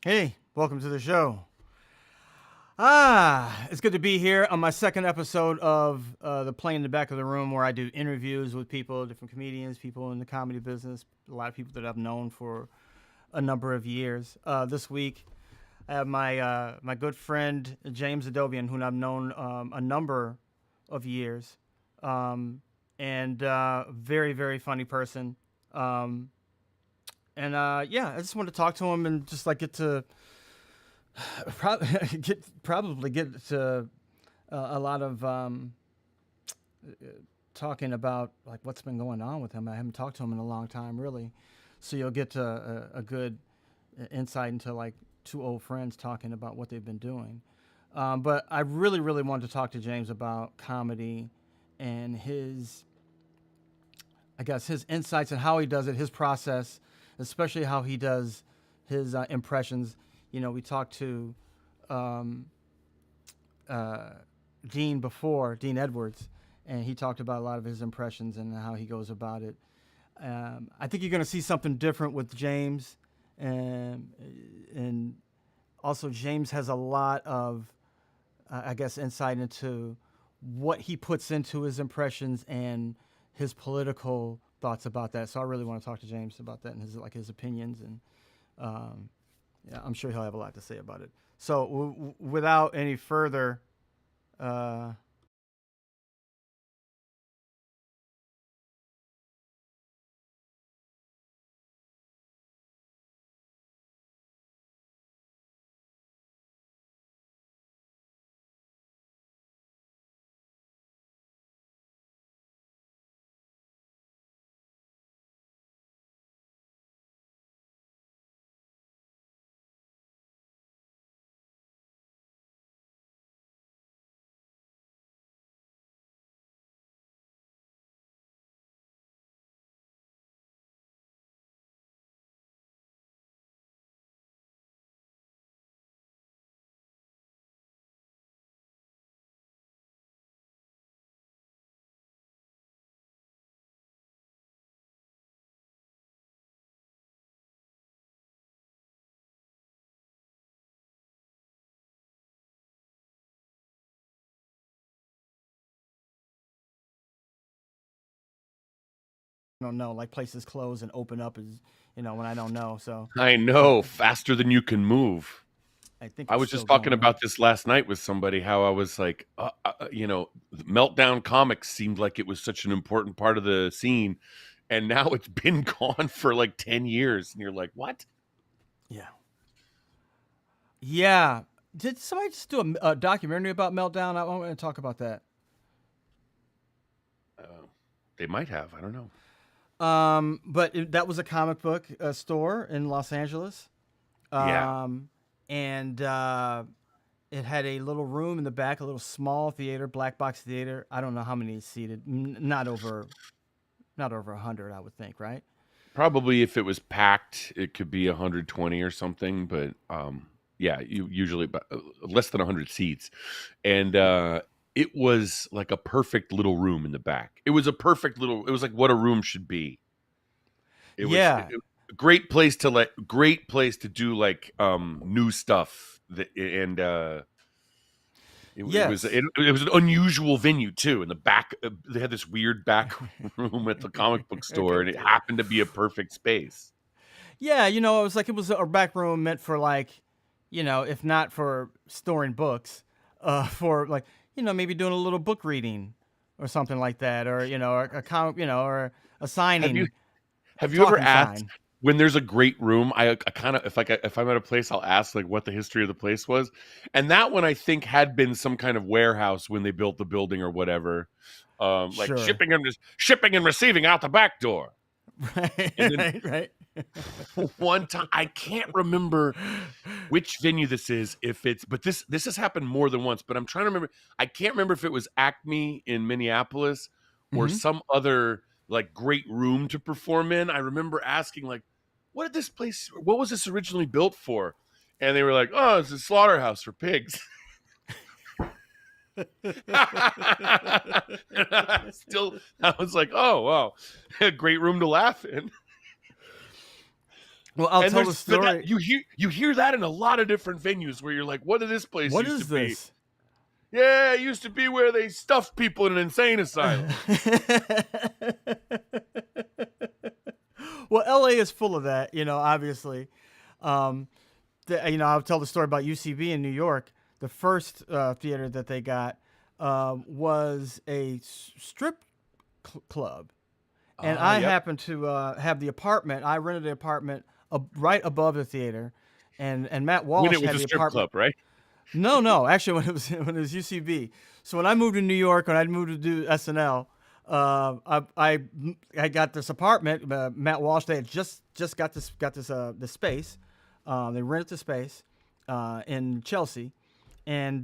Hey, welcome to the show. It's good to be here on my second episode of the Play in the Back of the Room, where I do interviews with people, different comedians, people in the comedy business, a lot of people that I've known for a number of years. This week, I have my good friend James Adomian, who I've known a number of years, and very, very funny person. I just want to talk to him and just like get to probably get to a lot of talking about like what's been going on with him. I haven't talked to him in a long time, really, so you'll get to a good insight into like two old friends talking about what they've been doing. But I really, really wanted to talk to James about comedy and his insights and how he does it, his process, especially how he does his impressions. You know, we talked to Dean before, Dean Edwards, and he talked about a lot of his impressions and how he goes about it. I think you're going to see something different with James. And also James has a lot of, insight into what he puts into his impressions and his political thoughts about that. So I really want to talk to James about that and his opinions, and I'm sure he'll have a lot to say about it. So without any further I don't know, like places close and open up is, when I don't know. So I know, faster than you can move. I think I it's was still just talking going on. about this last night with somebody, how I was like, Meltdown Comics seemed like it was such an important part of the scene, and now it's been gone for like 10 years, and you're like, what? Yeah. Yeah. Did somebody just do a documentary about Meltdown? I want to talk about that. They might have. I don't know. That was a comic book store in Los Angeles. Yeah. And it had a little room in the back, a little small theater, black box theater. I don't know how many is seated. Not over 100, I would think, right? Probably if it was packed, it could be 120 or something, but yeah, usually about, less than 100 seats. And it was like a perfect little room in the back. It was like what a room should be. It was a great place to do like new stuff it was an unusual venue too. In the back, they had this weird back room at the comic book store, and it happened to be a perfect space. Yeah, it was a back room meant for like if not for storing books, for like, maybe doing a little book reading or something like that, or or a Have you signing, a have you ever talking asked sign. when there's a great room? I kind of if I'm at a place, I'll ask like what the history of the place was, and that one I think had been some kind of warehouse when they built the building or whatever, like Sure. shipping and receiving out the back door, Right, and then right, right. one time I can't remember which venue this is, if it's, but this has happened more than once, but I'm trying to remember. I can't remember if it was Acme in Minneapolis or Hmm. some other like great room to perform in. I remember asking like, what was this originally built for? And they were like, oh, it's a slaughterhouse for pigs. And I was like, oh wow, a great room to laugh in. Well, I'll And tell the story. you hear that in a lot of different venues where you're like, what did this place What used to is be? this? Yeah, it used to be where they stuffed people in an insane asylum. Well, LA is full of that, obviously. Um, I'll tell the story about UCB in New York. The first theater that they got was a strip club. And I Yep. happened to have the apartment. I rented the apartment right above the theater. And Matt When Walsh it was had a the strip apartment. club, right? No, no. Actually, when it was UCB. So when I moved to New York, when I moved to do SNL, I got this apartment. Matt Walsh, they had just this space. They rented the space in Chelsea, and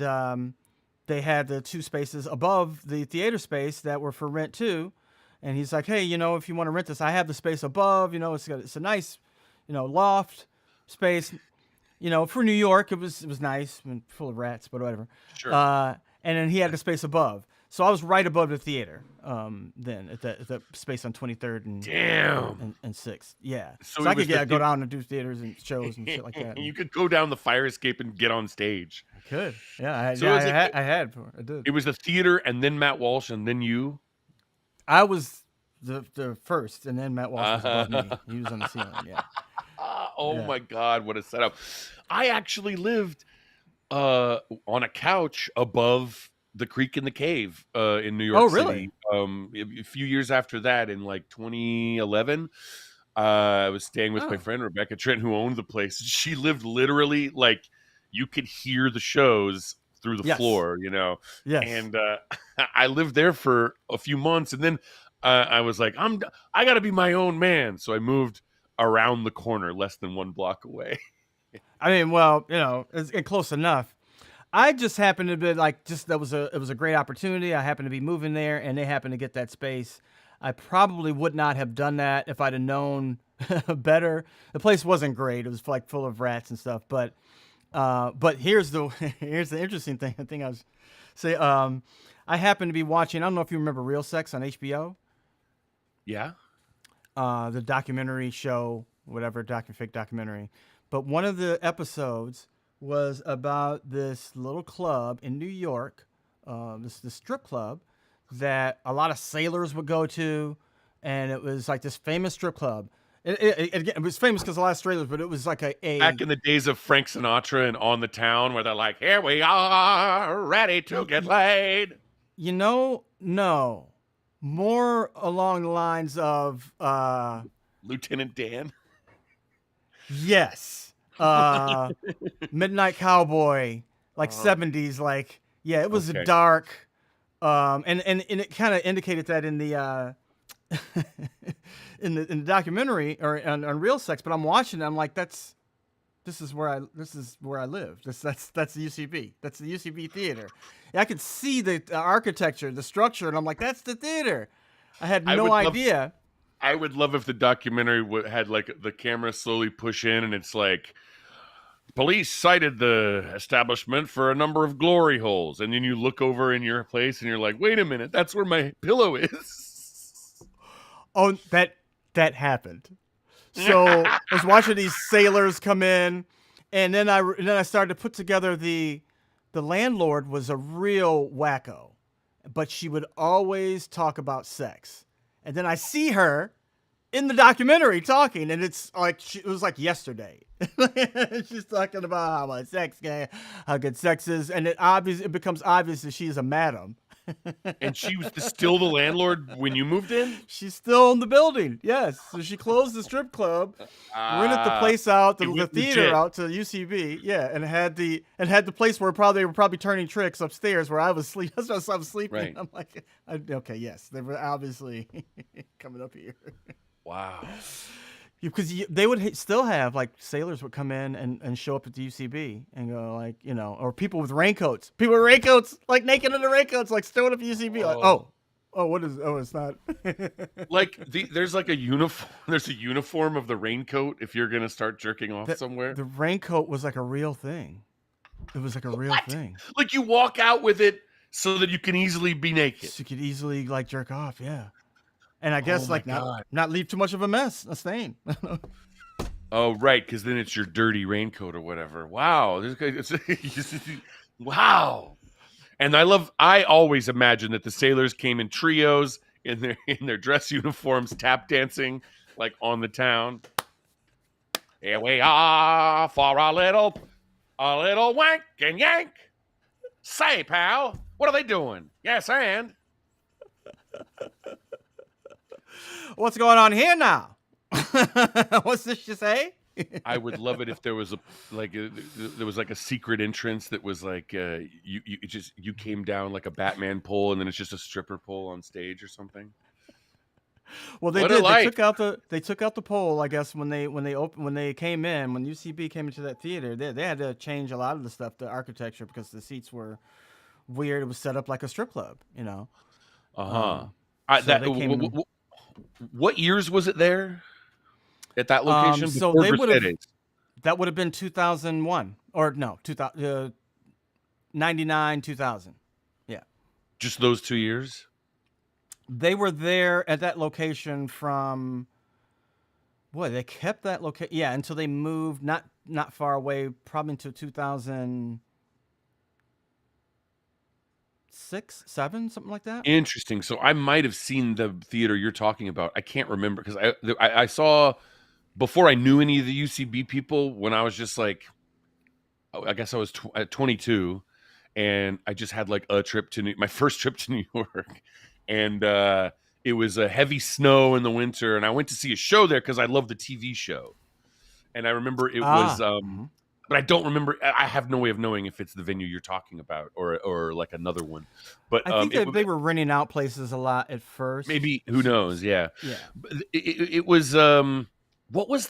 they had the two spaces above the theater space that were for rent too. And he's like, hey, if you want to rent this, I have the space above. It's a nice, loft space. For New York, it was nice and full of rats, but whatever. Sure. And then he had the space above, so I was right above the theater. Then at the space on 23rd and Damn. and 6th, yeah. So So I it could was the go down and do theaters and shows and shit like that. you And could go down the fire escape and get on stage. I could, yeah, So it was like I did. it was the theater and then Matt Walsh and then you. I was the first, and then Matt Walsh was above Uh, me. He was on the ceiling, yeah, oh yeah. my God, what a setup! I actually lived on a couch above the creek in the cave in New Oh, York really? City. A few years after that, in like 2011, I was staying with my Oh, friend Rebecca Trent, who owned the place. She lived literally like you could hear the shows through the yes, floor, yes. and I lived there for a few months, and then I was like, I got to be my own man, so I moved around the corner, less than 1 block away. I mean, well, it's close enough. I just happened to be like, just it was a great opportunity. I happened to be moving there, and they happened to get that space. I probably would not have done that if I'd have known better. The place wasn't great; it was like full of rats and stuff. But here's the here's the interesting thing. I think I was say I happened to be watching. I don't know if you remember Real Sex on HBO, Yeah. the documentary show, whatever fake documentary. But one of the episodes was about this little club in New York, this strip club that a lot of sailors would go to, and it was like this famous strip club. Again, it was famous because a lot of sailors, but it was like Back in the days of Frank Sinatra and On the Town, where they're like, "Here we are, ready to get laid." no, more along the lines of Lieutenant Dan. yes, Midnight Cowboy, like Uh, 70s, like yeah, it was okay. dark. And it kind of indicated that in the in the documentary or on Real Sex, but I'm watching it, I'm like, this is where I live. That's the UCB. That's the UCB theater. Yeah, I could see the architecture, the structure, and I'm like, that's the theater. I had I no would love. idea. I would love if the documentary had like the camera slowly push in, and it's like police cited the establishment for a number of glory holes, and then you look over in your place, and you're like, wait a minute, that's where my pillow is. Oh, that happened. So I was watching these sailors come in, and then I started to put together the landlord was a real wacko, but she would always talk about sex. And then I see her in the documentary talking, and it's like it was like yesterday. She's talking about how much sex, how good sex is, and it becomes obvious that she's a madam. And she was still the landlord when you moved in? She's still in the building. Yes. So she closed the strip club, rented the place out, the theater legit. out to UCB. Yeah, and had the place where they were probably turning tricks upstairs where I was sleeping. That's why I was sleeping. Right. I'm like, okay, yes, they were obviously coming up here. Wow. Because they would still have like sailors would come in and show up at the UCB and go like, or people with raincoats, like naked in the raincoats, like showing up at UCB. Like, what is? Oh, it's not. Like there's like a uniform. There's a uniform of the raincoat if you're gonna start jerking off somewhere. The raincoat was like a real thing. It was like a real thing. Like you walk out with it so that you can easily be naked. So you could easily like jerk off, yeah. And I guess like not leave too much of a stain. Oh, right, because then it's your dirty raincoat or whatever. Wow, wow. And I always imagine that the sailors came in trios in their dress uniforms, tap dancing like on the town. Here we are for a little wank and yank. Say, pal, what are they doing? Yes, and what's going on here now? What's this you say? I would love it if there was a secret entrance that was like you came down like a Batman pole and then it's just a stripper pole on stage or something. Well, they did. They took out the pole. I guess when they came in, when UCB came into that theater, they had to change a lot of the stuff, the architecture, because the seats were weird. It was set up like a strip club, What years was it there? At that location? So that would have been 2001 or no, 99, 2000. Yeah. Just those 2 years? They were there at that location from they kept that location. Yeah, until they moved not far away, probably until 2006, 7, something like that. Interesting. So I might have seen the theater you're talking about. I can't remember because I saw before I knew any of the UCB people when I was just like, I guess I was 22, and I just had like my first trip to New York, and it was a heavy snow in the winter, and I went to see a show there because I love the TV show, and I remember it was, but I don't remember. I have no way of knowing if it's the venue you're talking about or like another one. But I think they were renting out places a lot at first. Maybe, who knows? Yeah. But it was. What was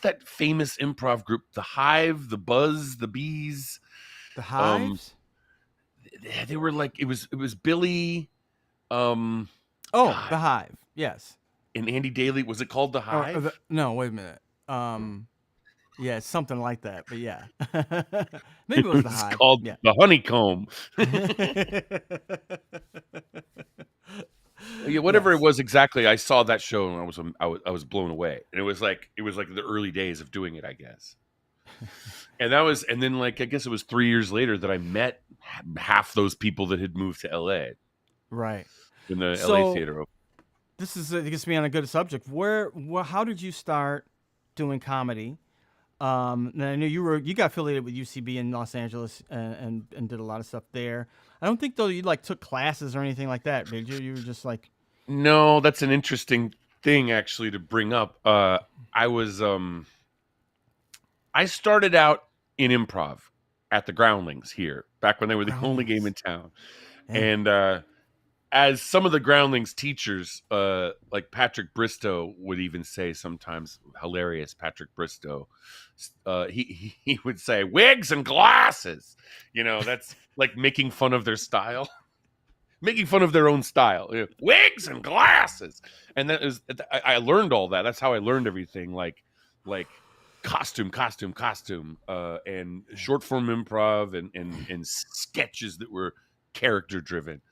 that famous improv group? The Hive, the Buzz, the Bees. The Hives. They were like it was Billy. The Hive. Yes. And Andy Daly. Was it called The Hive? No, wait a minute. Yeah, it's something like that. But yeah, maybe it was The Hive. Called The Honeycomb. Yeah, whatever it was exactly. I saw that show and I was blown away. And it was like the early days of doing it, I guess. And then like I guess it was 3 years later that I met half those people that had moved to LA. Right. In the LA theater. This gets me on a good subject. How did you start doing comedy? And I knew you got affiliated with UCB in Los Angeles and did a lot of stuff there. I don't think though you like took classes or anything like that, did you? You were just like, no, that's an interesting thing actually to bring up. I started out in improv at the Groundlings here back when they were the only game in town, and as some of the Groundlings teachers, like Patrick Bristow would even say sometimes, hilarious Patrick Bristow, he would say wigs and glasses. That's like making fun of their style, making fun of their own style. Wigs and glasses, and I learned all that. That's how I learned everything, like costume, and short form improv and sketches that were character driven.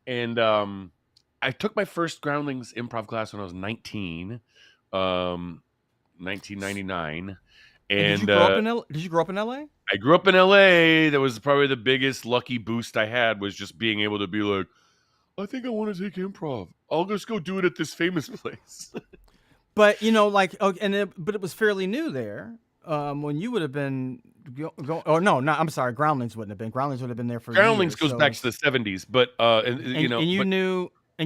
And I took my first Groundlings improv class when I was 19, 1999. And did you grow up in LA? I grew up in LA. That was probably the biggest lucky boost I had, was just being able to be like, I think I want to take improv. I'll just go do it at this famous place. But you know, like, oh, but it was fairly new there. When you would have been oh no, no, I'm sorry, Groundlings wouldn't have been. Groundlings would have been there for Groundlings years. goes So back to the it's 70s, but you know, and you but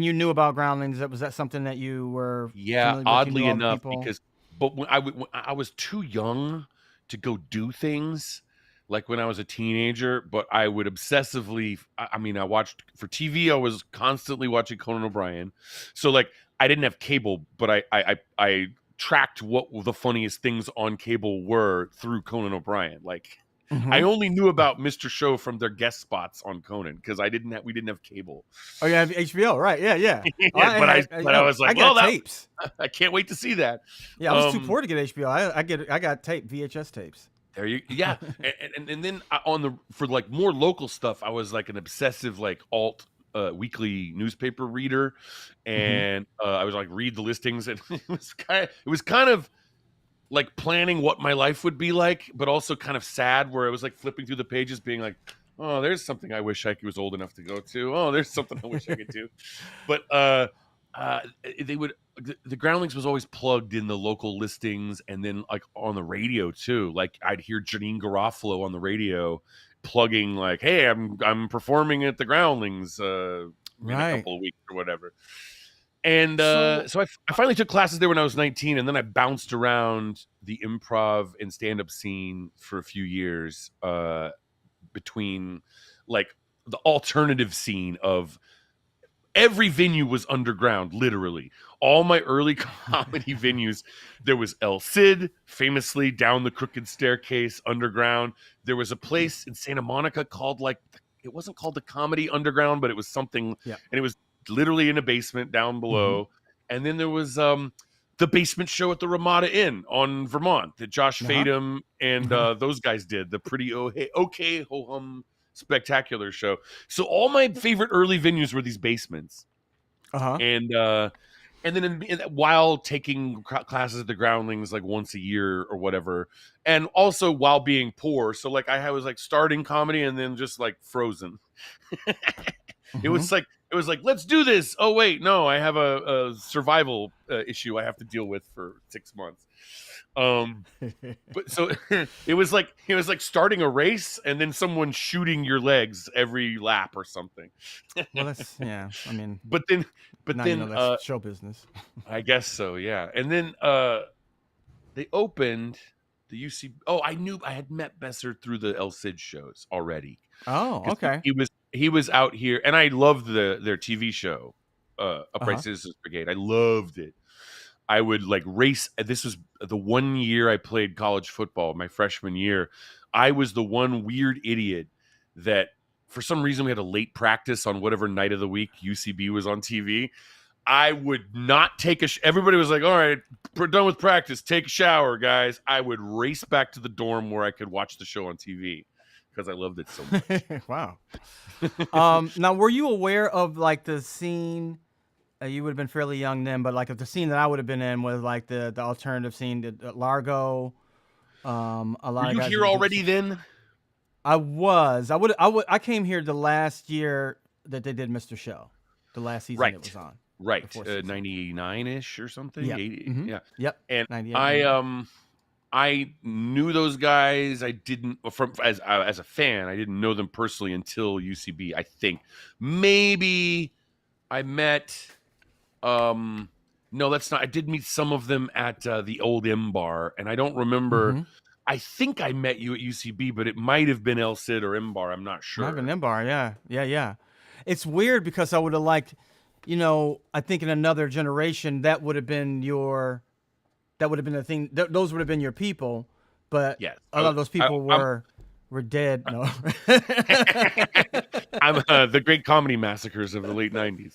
knew about Groundlings. Was that something that you were yeah, familiar with? You knew oddly all the enough, people. because when I was too young to go do things like when I was a teenager, but I would obsessively. I mean, I watched for TV. I was constantly watching Conan O'Brien, so like I didn't have cable, but I tracked what the funniest things on cable were through Conan O'Brien. Like I Hmm. only knew about Mr. Show from their guest spots on Conan because we didn't have cable. Oh, you have HBO, right? Yeah, yeah. Oh, Yeah, but I was I like, well, got that tapes. I can't wait to see that. Yeah, I was too Um, poor to get HBO. I got tape VHS tapes. there you, yeah, and then on the for like more local stuff, I was like an obsessive like alt weekly newspaper reader, Hmm. and I was like read the listings, and it was kind of like planning what my life would be like, but also kind of sad, where I was like flipping through the pages, being like, oh, there's something I wish I was old enough to go to. Oh, there's something I wish I could do. But uh, they would the Groundlings was always plugged in the local listings, and then like on the radio too. Like I'd hear Janine Garofalo on the radio plugging like, "Hey, I'm performing at the Groundlings in a Right. couple of weeks or whatever." And So, so I finally took classes there when I was 19, and then I bounced around the improv and stand up scene for a few years between like the alternative scene of every venue was underground, literally. All my early comedy venues, there was El Cid, famously down the crooked staircase underground. There was a place in Santa Monica called like, it wasn't called the Comedy Underground, but it was something, yeah. and it was literally in a basement down Hmm. below. And then there was the basement show at the Ramada Inn on Vermont that Josh Uh huh. Fadem and those guys did, the pretty okay ho hum spectacular show. So all my favorite early venues were these basements, Uh huh. and then while taking classes at the Groundlings like once a year or whatever, and also while being poor, so like I was like starting comedy and then just like frozen. it Hmm. was like it was like let's do this. Oh wait, no, I have a survival issue I have to deal with for 6 months. Um, but so it was like starting a race and then someone shooting your legs every lap or something. Well, that's yeah. I mean, but then but now you know then that's show business. I guess so, yeah. And then they opened the UC. Oh, I knew I had met Besser through the El Cid shows already Oh, because okay. he was out here, and I loved their TV show, Uh Upright huh. Citizens Brigade. I loved it. I would like race. This was the one year I played college football, my freshman year. I was the one weird idiot that, for some reason, we had a late practice on whatever night of the week UCB was on TV. I would not take everybody was like, all right, we're done with practice. Take a shower, guys. I would race back to the dorm where I could watch the show on TV because I loved it so much. Wow. Now, were you aware of like the scene? You would have been fairly young then, but like if the scene that I would have been in was like the alternative scene, the Largo. A Were lot of you guys here would do. already then? I was. I came here the last year that they did Mr. Show, the last season it Right. was on, the Right. fourth season. 99-ish or something. Yep. 80. Mm-hmm. Yeah. Yep. And 98, I 99. I knew those guys. I didn't from as a fan. I didn't know them personally until UCB. I think maybe I met. No, that's not. I did meet some of them at the old M Bar, and I don't remember. Mm-hmm. I think I met you at UCB, but it might have been El Cid or M Bar. I'm not Might have been sure. Nimbar. Yeah. Yeah. Yeah. It's weird because I would have liked, I think in another generation that would have been the thing. Those would have been your people, but Yes, a lot of those people I'm were dead. No. I'm the great comedy massacres of the late '90s.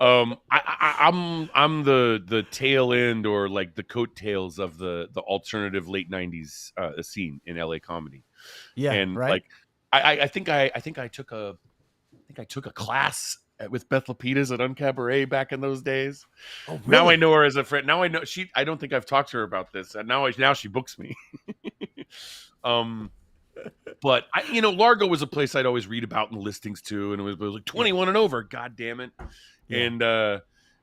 I'm the tail end or like the coattails of the alternative late '90s scene in LA comedy, Yeah. and Right. like I think I took a class with Beth Lapidus at Uncabaret back in those days. Oh, Now I really? know her as a friend. Now I know she. I don't think I've talked to her about this, and now she books me. um, but Largo was a place I'd always read about in the listings too, and it was like Yeah. 21 and over. God damn it! Yeah.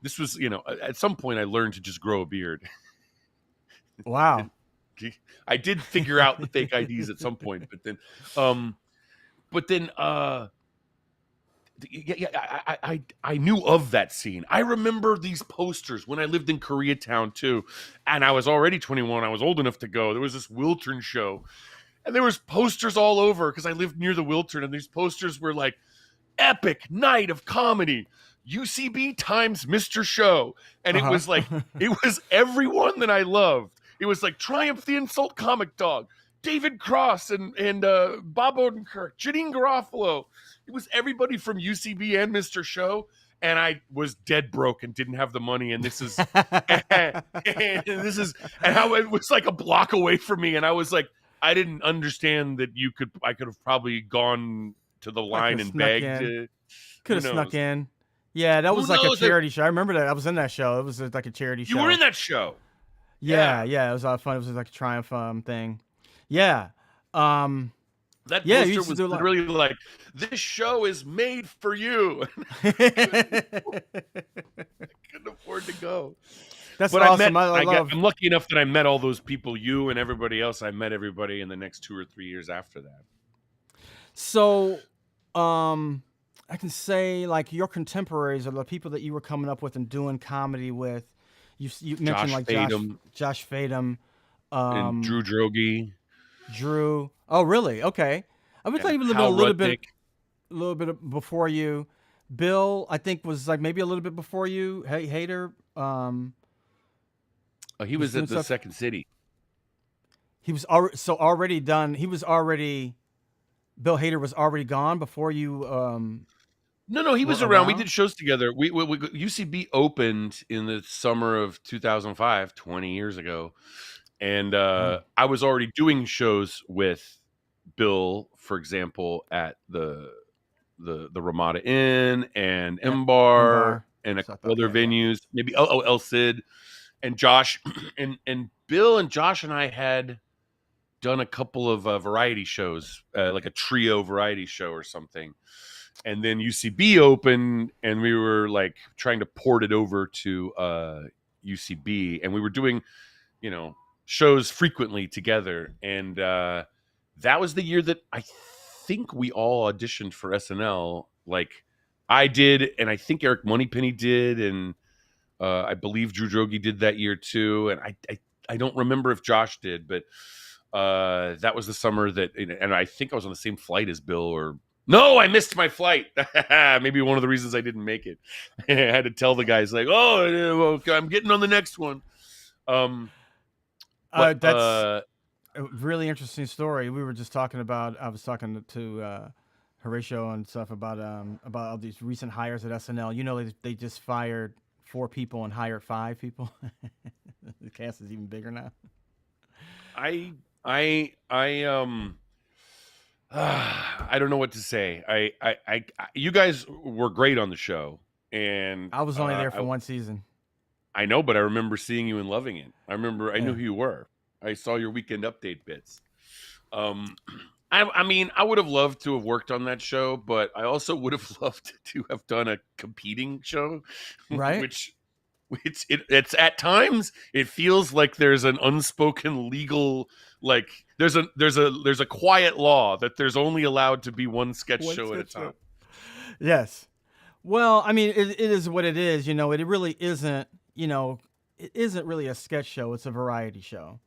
And This was, at some point I learned to just grow a beard. Wow. I did figure out the fake IDs at some point, um, but then, I knew of that scene. I remember these posters when I lived in Koreatown too, and I was already 21. I was old enough to go. There was this Wiltern show, and there was posters all over because I lived near the Wiltern, and these posters were like epic night of comedy. UCB times Mr. Show. And it was like, it was everyone that I loved. It was like Triumph the Insult Comic Dog, David Cross and Bob Odenkirk, Janine Garofalo. It was everybody from UCB and Mr. Show. And I was dead broke and didn't have the money. And this is, and how it was like a block away from me. And I was like, I didn't understand that I could have probably gone to the line and begged. Could have snuck in. Yeah, that was like a charity show. I remember that. I was in that show. It was like a charity show. You were in that show. Yeah. It was a lot of fun. It was like a Triumph thing. Yeah. That poster was really like, this show is made for you. I couldn't afford to go. That's awesome. I'm lucky enough that I met all those people, you and everybody else. I met everybody in the next 2 or 3 years after that. So, I can say like your contemporaries are the people that you were coming up with and doing comedy with. You mentioned like Josh Fadem, and Drew Droege. Drew. Oh, really? Okay. I've been talking a little bit before you. Bill, I think, was like maybe a little bit before you. Hey, Hader. He was at the Second City. He was already done. Bill Hader was already gone before you. No, he was around. We did shows together. We UCB opened in the summer of 2005, 20 years ago, and I was already doing shows with Bill, for example, at the Ramada Inn and M Bar and a couple other venues, maybe El Cid, and Josh, and Bill and Josh and I had done a couple of variety shows, like a trio variety show or something. And then UCB opened, and we were like trying to port it over to UCB, and we were doing, shows frequently together. And that was the year that I think we all auditioned for SNL. Like I did, and I think Eric Moneypenny did, and I believe Drew Droege did that year too. And I don't remember if Josh did, but that was the summer that, and I think I was on the same flight as Bill, or no, I missed my flight. Maybe one of the reasons I didn't make it. I had to tell the guys like, "Oh, I'm getting on the next one." That's a really interesting story. We were just talking about. I was talking to Horatio and stuff about all these recent hires at SNL. They just fired 4 people and hired 5 people. The cast is even bigger now. I don't know what to say. You guys were great on the show, and I was only there for 1 season. I know, but I remember seeing you and loving it. I knew who you were. I saw your Weekend Update bits. I mean, I would have loved to have worked on that show, but I also would have loved to have done a competing show, right? Which it's at times it feels like there's an unspoken legal, like there's a quiet law that there's only allowed to be one sketch show at a time. Yes. Well, I mean, it is what it is. It really isn't. It isn't really a sketch show. It's a variety show.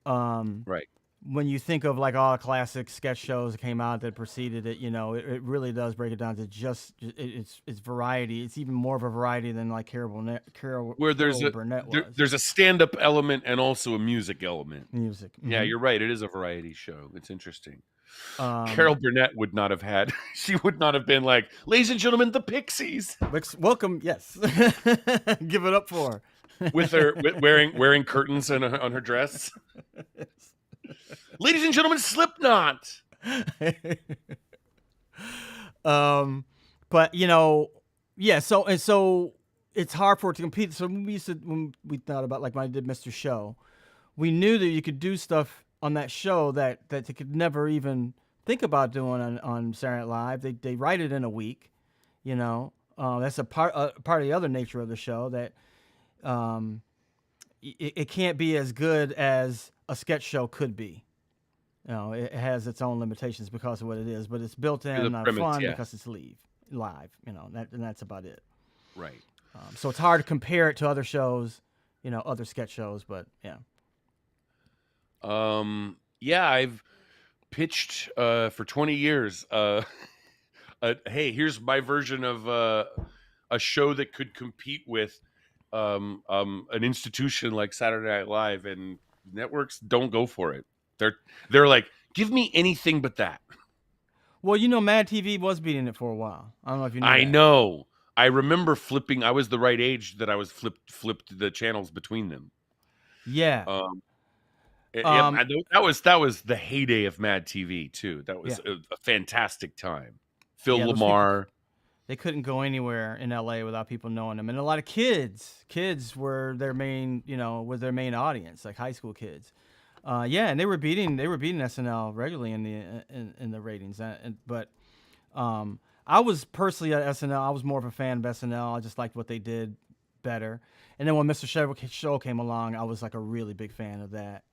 Right. When you think of like all classic sketch shows that came out that preceded it, it really does break it down to just it's variety. It's even more of a variety than like Carol Burnett was. There's a stand-up element and also a music element. Music. Mm-hmm. Yeah, you're right. It is a variety show. It's interesting. Carol Burnett would not have had. She would not have been like, "Ladies and gentlemen, the Pixies." Welcome. Yes. Give it up for her. With her wearing curtains on her dress. Ladies and gentlemen, Slipknot. But yeah. So it's hard for it to compete. So when we thought about like when I did Mr. Show, we knew that you could do stuff on that show that they could never even think about doing on Saturday Night Live. They write it in a week, That's a part of the other nature of the show that um, it can't be as good as a sketch show could be. It has its own limitations because of what it is, but it's built The in premise, fun yeah, because it's live. And that's about it. right. So it's hard to compare it to other shows, other sketch shows. But yeah, Yeah, I've pitched for 20 years. Hey, here's my version of a show that could compete with an institution like Saturday Night Live, and networks don't go for it. They're like, give me anything but that. well, Mad TV was beating it for a while. I don't know if you knew I that. know. I remember flipping. I was the right age that I was flipped the channels between them. Yeah, Um, yep, um, that was the heyday of Mad TV too. That yeah, was a fantastic time. Phil yeah. Those people, Lamar. they couldn't go anywhere in LA without people knowing them, and a lot of kids were their main, was their main audience, like high school kids. Yeah, and they were beating SNL regularly in the ratings, but I was personally at SNL. I was more of a fan of SNL. I just liked what they did better. And then when Mr. Show came along, I was like a really big fan of that.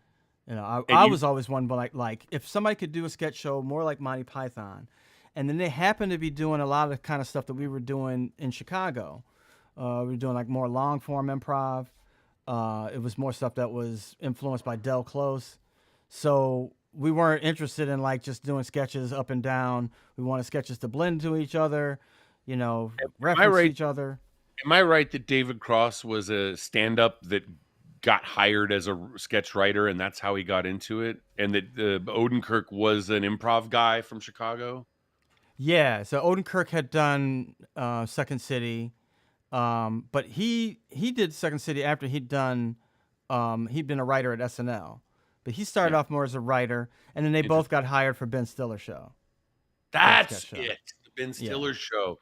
And I you was always one, but like if somebody could do a sketch show more like Monty Python, and then they happened to be doing a lot of the kind of stuff that we were doing in Chicago. We were doing like more long form improv. It was more stuff that was influenced by Del Close. So we weren't interested in like just doing sketches up and down. We wanted sketches to blend to each other, am I reference right? each other. Am I right that David Cross was a stand-up that got hired as a sketch writer, and that's how he got into it? And that Odenkirk was an improv guy from Chicago? Yeah, so Odenkirk had done Second City, but he did Second City after he'd been a writer at SNL, but he started Yeah. off more as a writer, and then they both Interesting. got hired for Ben Stiller show, for a sketch That's show. it. The Ben Yeah, Stiller show.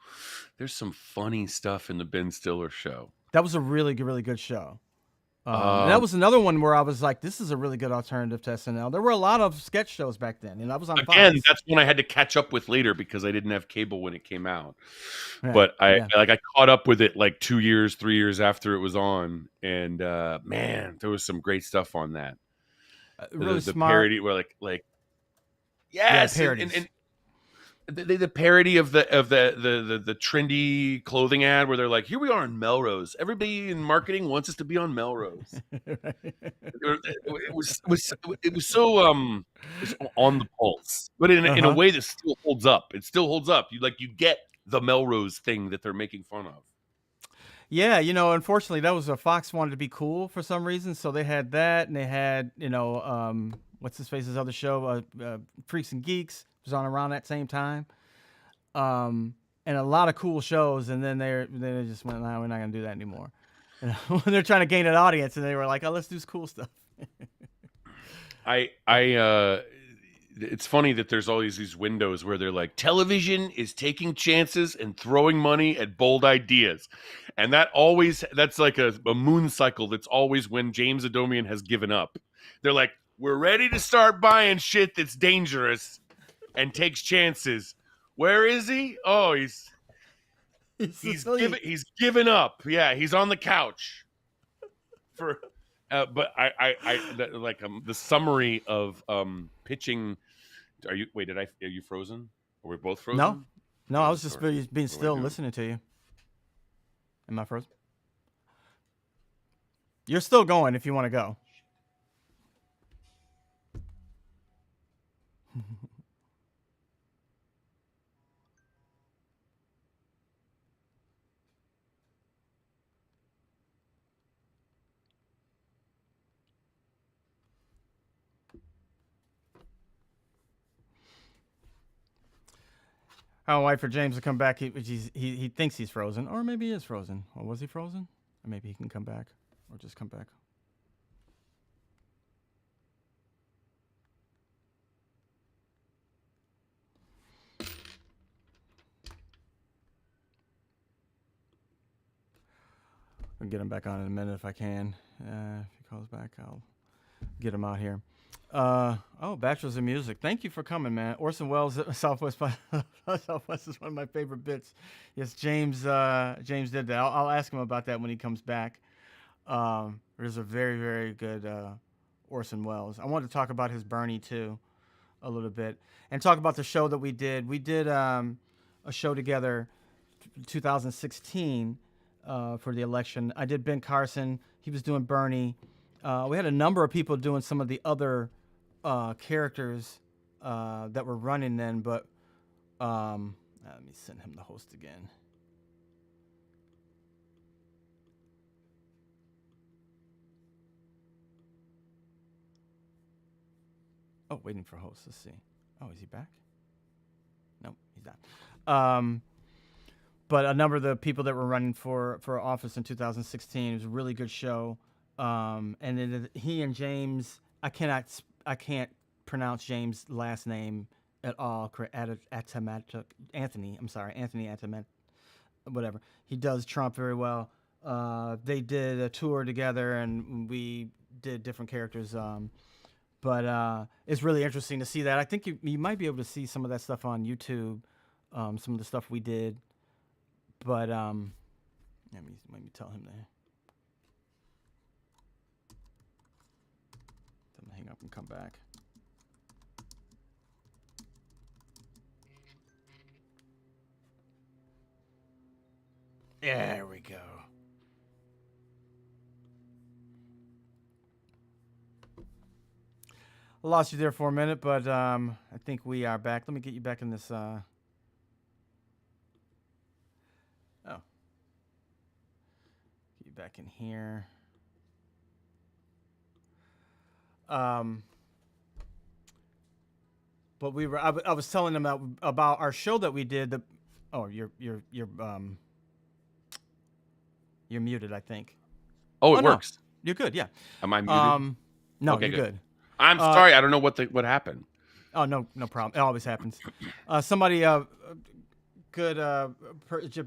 There's some funny stuff in the Ben Stiller show. that was a really good show. And that Um, was another one where I was like, this is a really good alternative to SNL. There were a lot of sketch shows back then, and that was on Again, Fox. that's one I had to catch up with later because I didn't have cable when it came out. Yeah, But I yeah. like I caught up with it like 2 years, 3 years after it was on, and man, there was some great stuff on that. Really The smart. parody where like Yeah, the yes, parodies. and the parody of the trendy clothing ad where they're like, here we are in Melrose. Everybody in marketing wants us to be on Melrose. It was so it was on the pulse, but in a Uh-huh. way that still holds up. It still holds up. You get the Melrose thing that they're making fun of. Yeah, unfortunately, that was a Fox wanted to be cool for some reason, so they had that, and they had, what's his face's other show, Freaks and Geeks was on around that same time, and a lot of cool shows, and then they just went, nah, we're not gonna do that anymore. When they're trying to gain an audience, and they were like, oh, let's do this cool stuff. I it's funny that there's always these windows where they're like, television is taking chances and throwing money at bold ideas. And that's like a moon cycle. That's always when James Adomian has given up. They're like, we're ready to start buying shit that's dangerous and takes chances. Where is he? Oh, It's asleep. he's given up. Yeah, he's on the couch for but like the summary of pitching. Are you frozen? Are we both No, frozen? no, I Oh, was just sorry. being What am I still and doing? listening to you. Am I frozen? You're still going if you want to go. I'll wait for James to come back. He thinks he's frozen, or maybe he is frozen. Or was he frozen? Or maybe he can come back, or just come back. I'll get him back on in a minute if I can. If he calls back, I'll get him out here. Bachelors of Music. Thank you for coming, man. Orson Welles, Southwest by Southwest is one of my favorite bits. Yes, James did that. I'll ask him about that when he comes back. There's a very, very good Orson Welles. I wanted to talk about his Bernie too a little bit, and talk about the show that we did. We did a show together, 2016, for the election. I did Ben Carson. He was doing Bernie. We had a number of people doing some of the other characters that were running then, but let me send him the host again. Oh, waiting for host. Let's see. Oh, is he back? Nope, he's not. But a number of the people that were running for office in 2016, it was a really good show. And then he and James, I can't pronounce James' last name at all. Anthony Atamat, whatever. He does Trump very well. They did a tour together, and we did different characters. But it's really interesting to see that. I think you might be able to see some of that stuff on YouTube, some of the stuff we did. But let me tell him that. Tell him to hang up and come back. There we go. I lost you there for a minute, but I think we are back. Let me get you back in this. Get you back in here. But we were. I was telling them about our show that we did. You're muted, I think. Oh, it works. No. You're good. Yeah. Am I muted? No, okay, you're good. I'm sorry. I don't know what happened. Oh, no problem. It always happens. Somebody good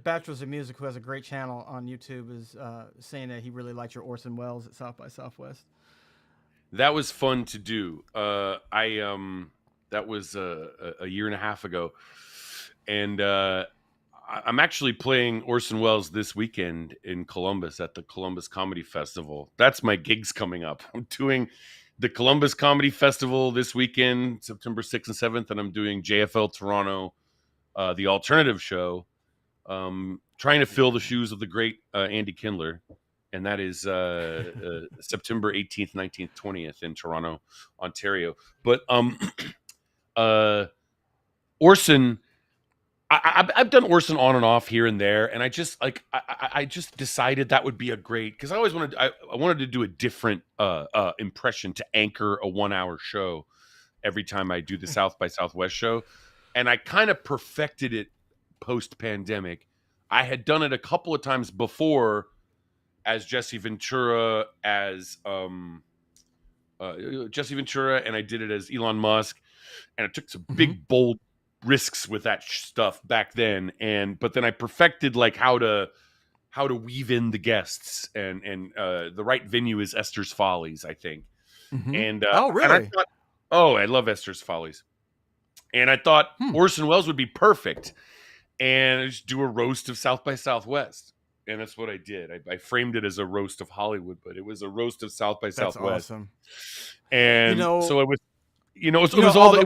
Bachelors of Music, who has a great channel on YouTube, is saying that he really liked your Orson Welles at South by Southwest. That was fun to do. That was a year and a half ago, and I'm actually playing Orson Welles this weekend in Columbus at the Columbus Comedy Festival. That's my gigs coming up. I'm doing the Columbus Comedy Festival this weekend, September 6th and 7th, and I'm doing JFL Toronto, the alternative show, trying to fill the shoes of the great Andy Kindler, and that is September 18th, 19th, 20th in Toronto, Ontario. But Orson, I've done Orson on and off here and there, and I just decided that would be a great, because I always wanted I wanted to do a different impression to anchor a 1 hour show every time I do the South by Southwest show, and I kind of perfected it post pandemic. I had done it a couple of times before as Jesse Ventura, and I did it as Elon Musk, and I took some big bold risks with that stuff back then, but then I perfected like how to weave in the guests, and the right venue is Esther's Follies, I think. And oh, really? And I thought, I love Esther's Follies, and I thought Orson Welles would be perfect, and I just do a roast of South by Southwest, and that's what I did. I framed it as a roast of Hollywood, but it was a roast of South by Southwest. That's awesome. And so it was, it was all.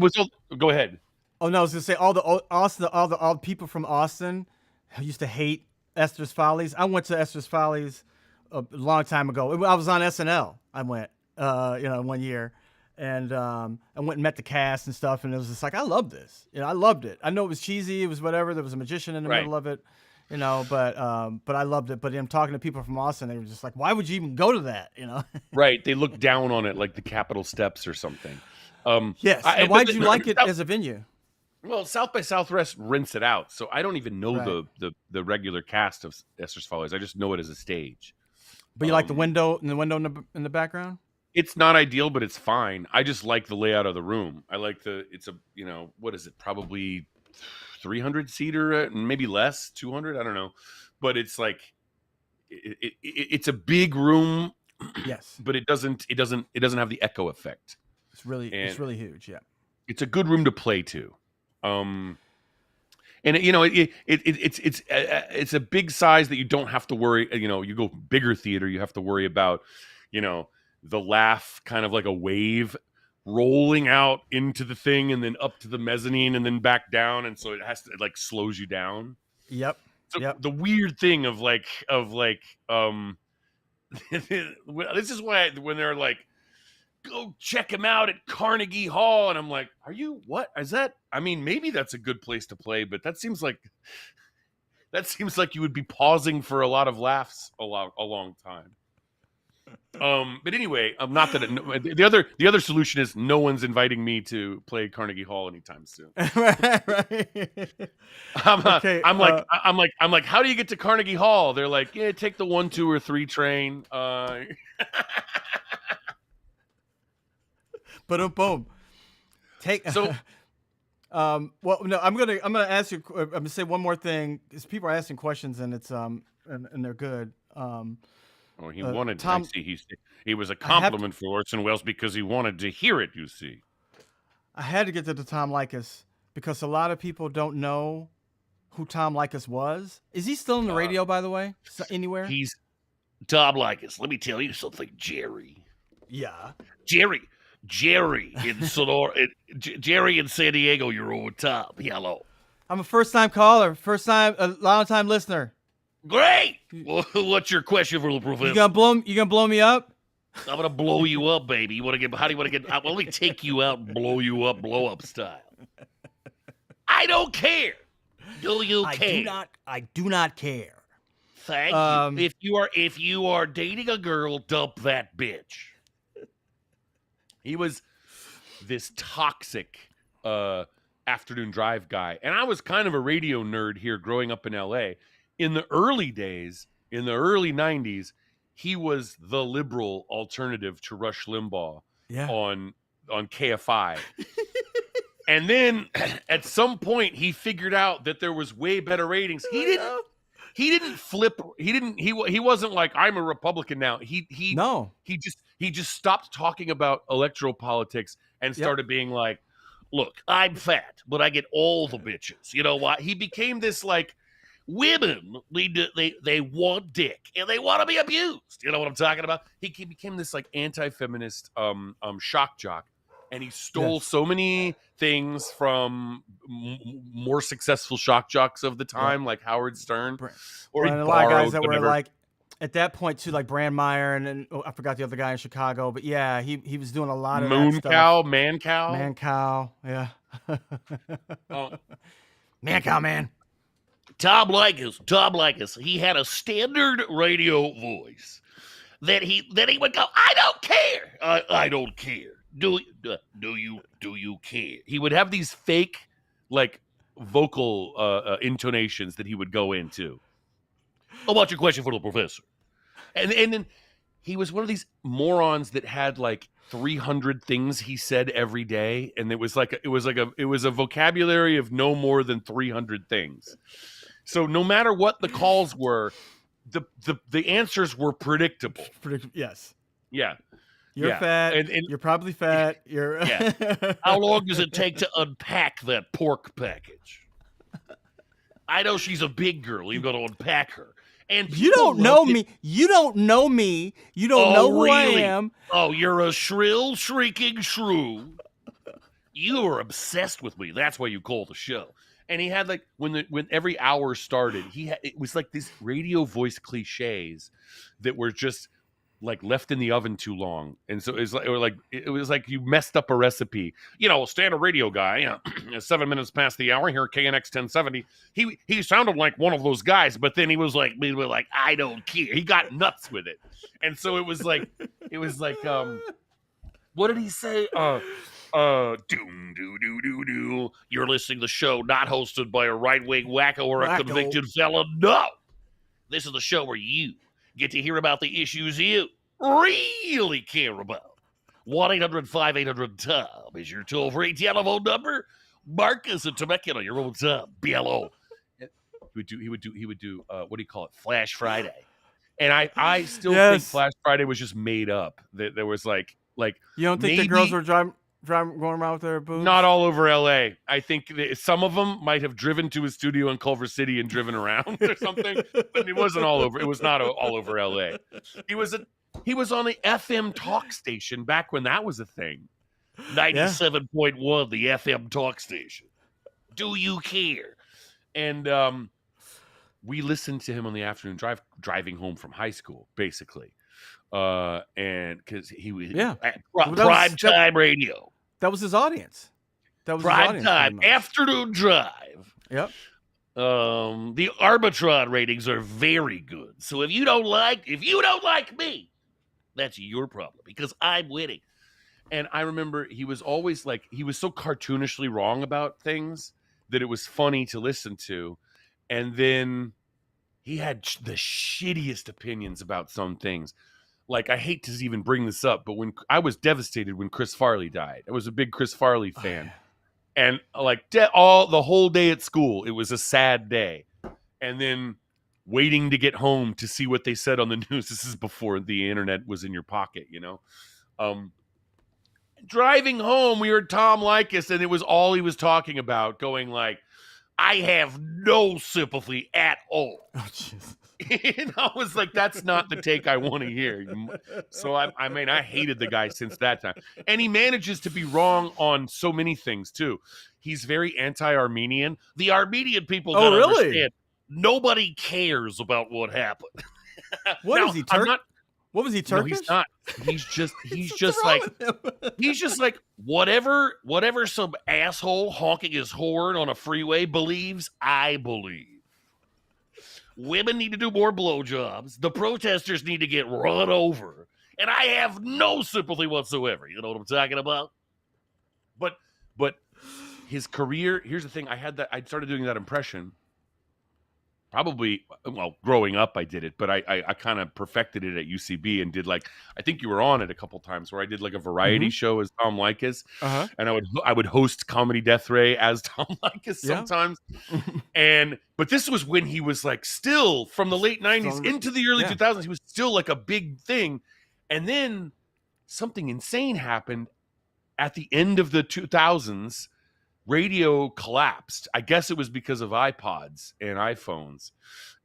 Go ahead. Oh no, I was gonna say all the people from Austin who used to hate Esther's Follies. I went to Esther's Follies a long time ago. I was on SNL. I went, 1 year, and I went and met the cast and stuff. And it was just like, I love this. I loved it. I know it was cheesy. It was whatever. There was a magician in the middle of it, but I loved it. But I'm talking to people from Austin. They were just like, why would you even go to that? Right. They look down on it like the Capitol steps or something. Yes. And why did you like it as a venue? Well, South by Southwest rents it out, so I don't even know the regular cast of Esther's Follies. I just know it as a stage. But you like the window in the background? It's not ideal, but it's fine. I just like the layout of the room. I like it's a what is it? Probably 300 seater, maybe less, 200. I don't know, but it's like it's a big room. Yes, but it doesn't have the echo effect. It's and really huge. Yeah. it's a good room to play to. And it's a big size that you don't have to worry. You go bigger theater, you have to worry about, the laugh kind of like a wave rolling out into the thing and then up to the mezzanine and then back down, and so it slows you down. Yep. So Yep. the weird thing of this is why when they're like, go check him out at Carnegie Hall, and I'm like, are you, what is that? I mean, maybe that's a good place to play, but that seems like you would be pausing for a lot of laughs a long time. But anyway, not that the other solution is no one's inviting me to play Carnegie Hall anytime soon. Right. Okay. I'm like, how do you get to Carnegie Hall? They're like, yeah, take the 1, 2, or 3 train. But boom. Take So. Well, no, I'm gonna ask you. I'm gonna say one more thing because people are asking questions and it's and they're good. He wanted Tom. I see. He was a compliment for Orson Welles because he wanted to hear it. You see, I had to get to the Tom Likas because a lot of people don't know who Tom Likas was. Is he still in the radio, by the way? Anywhere? He's Tom Likas. Let me tell you something, Jerry. Yeah, Jerry in Sonora, Jerry in San Diego. You're over top. Hello. I'm a first-time caller, a long-time listener. Great. Well, what's your question for the professor? You gonna blow me up? I'm gonna blow you up, baby. How do you want to get? Let me take you out and blow you up, blow up style. I don't care. Do you care? I do not care. Thank you. If you are dating a girl, dump that bitch. He was this toxic afternoon drive guy, and I was kind of a radio nerd here growing up in L.A. In the early days, in the early 90s, he was the liberal alternative to Rush Limbaugh on KFI. And then at some point he figured out that there was way better ratings. He didn't flip. He wasn't like, I'm a Republican now. He just stopped talking about electoral politics and started being like, look, I'm fat, but I get all the bitches. You know why? He became this like, women they want dick and they want to be abused. You know what I'm talking about? He became this like anti-feminist shock jock, and he stole so many things from more successful shock jocks of the time, like Howard Stern, or a lot of guys that were like at that point too, like Brandmeier, and then I forgot the other guy in Chicago, but yeah, he was doing a lot of Man Cow, yeah. Man Cow, man. Tom Likas, he had a standard radio voice that he would go, I don't care. I don't care. Do you care? He would have these fake like vocal intonations that he would go into. What's your question for the professor? And then he was one of these morons that had like 300 things he said every day, and it was a vocabulary of no more than 300 things. So no matter what the calls were, the answers were predictable. Yes. Yeah. You're fat. And you're probably fat. You're. Yeah. How long does it take to unpack that pork package? I know she's a big girl. You've got to unpack her. And you don't know me. You don't know me. You don't know who I am. Oh, you're a shrill, shrieking shrew. You are obsessed with me. That's why you call the show. And he had like when every hour started, it was like these radio voice cliches that were just like left in the oven too long, and so it was like you messed up a recipe. Standard radio guy, 7 minutes past the hour here at KNX 1070. He sounded like one of those guys, but then he was like, I don't care. He got nuts with it, and so it was like what did he say? Doom, doo, doo, doo, doo. You're listening to the show not hosted by a right-wing wacko or a convicted felon. No! This is the show where you get to hear about the issues you really care about. 1-800-5800-TOM is your toll-free telephone number. Marcus in Temecula, your own Tom, BLO. He would do what do you call it? Flash Friday. And I still think Flash Friday was just made up. There was like you don't think the girls were driving going around with their boobs? Not all over LA. I think some of them might have driven to a studio in Culver City and driven around or something, but it wasn't all over. It was not all over LA. He was on the FM talk station back when that was a thing. 97.1, the FM talk station. Do you care? And we listened to him on the afternoon driving home from high school, basically. And because he was prime time radio. That was his audience. That was prime his time afternoon drive. Yep. The Arbitron ratings are very good. So if you don't like me, that's your problem because I'm winning. And I remember he was always like, he was so cartoonishly wrong about things that it was funny to listen to. And then he had the shittiest opinions about some things. Like, I hate to even bring this up, but when I was devastated when Chris Farley died. I was a big Chris Farley fan. And like the whole day at school, it was a sad day. And then waiting to get home to see what they said on the news. This is before the internet was in your pocket, you know. Driving home, we heard Tom Likas, and it was all he was talking about, going like, I have no sympathy at all. Oh, Jesus. And I was like, that's not the take I want to hear. So, I mean, I hated the guy since that time. And he manages to be wrong on so many things, too. He's very anti-Armenian. The Armenian people don't understand. Nobody cares about what happened. What is he, Turkish? What was he, Turkish? No, he's not. He's just like whatever some asshole honking his horn on a freeway believes, I believe. Women need to do more blowjobs. The protesters need to get run over. And I have no sympathy whatsoever. You know what I'm talking about? But his career, here's the thing. I started doing that impression. Probably, well, growing up I did it, but I kind of perfected it at UCB and did like, I think you were on it a couple times where I did like a variety show as Tom Likas, and I would host Comedy Death Ray as Tom Likas sometimes. But this was when he was like still from the late 90s into the early 2000s, he was still like a big thing. And then something insane happened at the end of the 2000s. Radio collapsed. I guess it was because of iPods and iPhones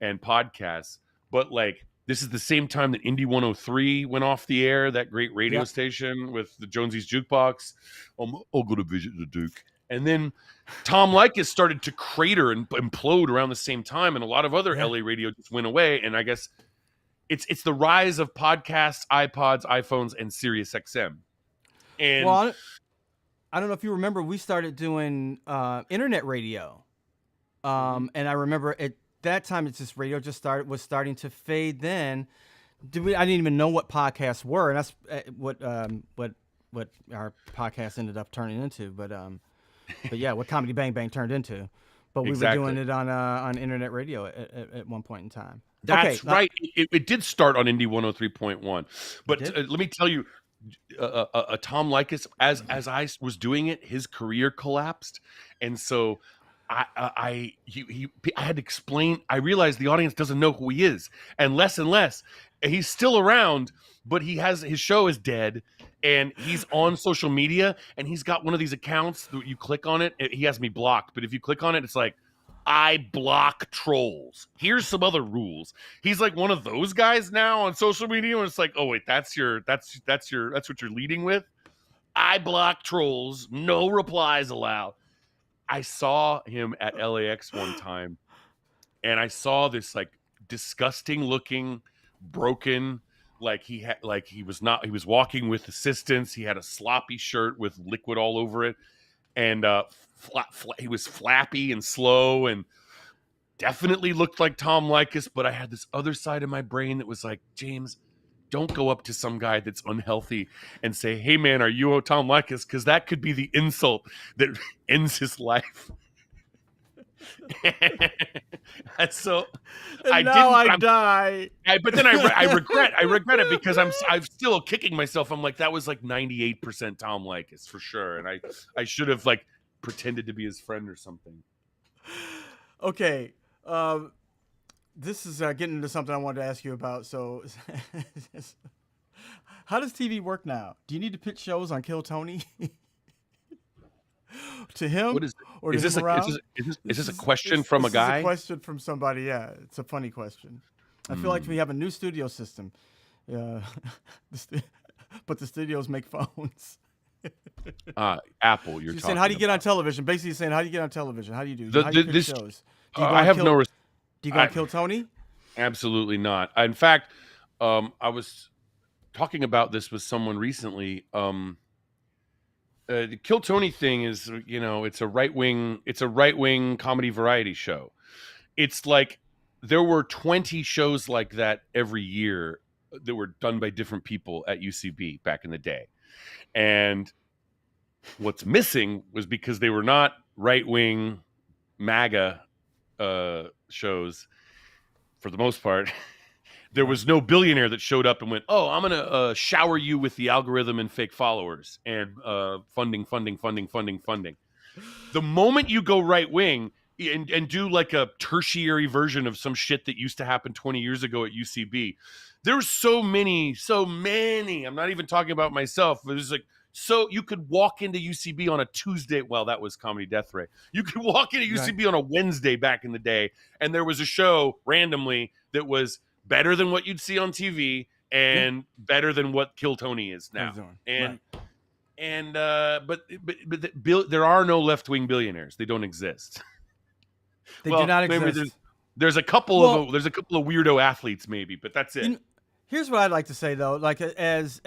and podcasts. But like, this is the same time that Indie 103 went off the air, that great radio station with the Jonesy's Jukebox. I'll go to visit the Duke. And then Tom Likas started to crater and implode around the same time. And a lot of other LA radio just went away. And I guess it's the rise of podcasts, iPods, iPhones, and Sirius XM. And well, I don't know if you remember, we started doing internet radio. And I remember at that time, it's just radio was starting to fade then. I didn't even know what podcasts were. And that's what our podcast ended up turning into. But yeah, what Comedy Bang Bang turned into. But we were doing it on internet radio at one point in time. That's right. It did start on Indie 103.1. But let me tell you, Tom Likas, as I was doing it, his career collapsed, and so I had to explain. I realized the audience doesn't know who he is, and less. He's still around, but his show is dead, and he's on social media, and he's got one of these accounts that you click on it. He has me blocked, but if you click on it, it's like, I block trolls. Here's some other rules. He's like one of those guys now on social media where it's like, oh wait, that's what you're leading with. I block trolls. No replies allowed. I saw him at LAX one time, and I saw this like disgusting looking, broken, he was walking with assistants. He had a sloppy shirt with liquid all over it, and he was flappy and slow and definitely looked like Tom Likas. But I had this other side of my brain that was like, James, don't go up to some guy that's unhealthy and say, hey man, are you Tom Likas? Because that could be the insult that ends his life. So I die. But then I regret it because I'm still kicking myself. I'm like, that was like 98% Tom Likas for sure, and I should have like pretended to be his friend or something. Okay, this is getting into something I wanted to ask you about. So, how does TV work now? Do you need to pitch shows on Kill Tony? To him What is or it? to Is him this a around? is this a question from a This is a guy? question from somebody. Yeah, it's a funny question. I feel like we Hmm. have a new studio system. Yeah, but the studios make phones. Apple, you're So you're saying, how do talking you get on about. television? Basically, you're saying, how do you get on television? How do you do? How do you pitch This shows? Do you go I on have kill? no. Do you go on I, Kill Tony? absolutely not. In fact, I was talking about this with someone recently. The Kill Tony thing is, it's a right wing comedy variety show. It's like there were 20 shows like that every year that were done by different people at UCB back in the day. And what's missing was because they were not right wing MAGA shows for the most part. There Right. was no billionaire that showed up and went, "Oh, I'm going to shower you with the algorithm and fake followers and funding, funding, funding, funding, funding." The moment you go right wing and do like a tertiary version of some shit that used to happen 20 years ago at UCB, there's so many. I'm not even talking about myself. There's like, so you could walk into UCB on a Tuesday. Well, that was Comedy Death Ray. You could walk into Right. UCB on a Wednesday back in the day, and there was a show randomly that was better than what you'd see on TV Yeah. and better than what Kill Tony is What he's now. doing. And Right. there are no left wing billionaires. They don't exist. They do Well, not maybe exist. there's a couple Well, of weirdo athletes maybe, but that's you it. know, here's what I'd like to say though. Like as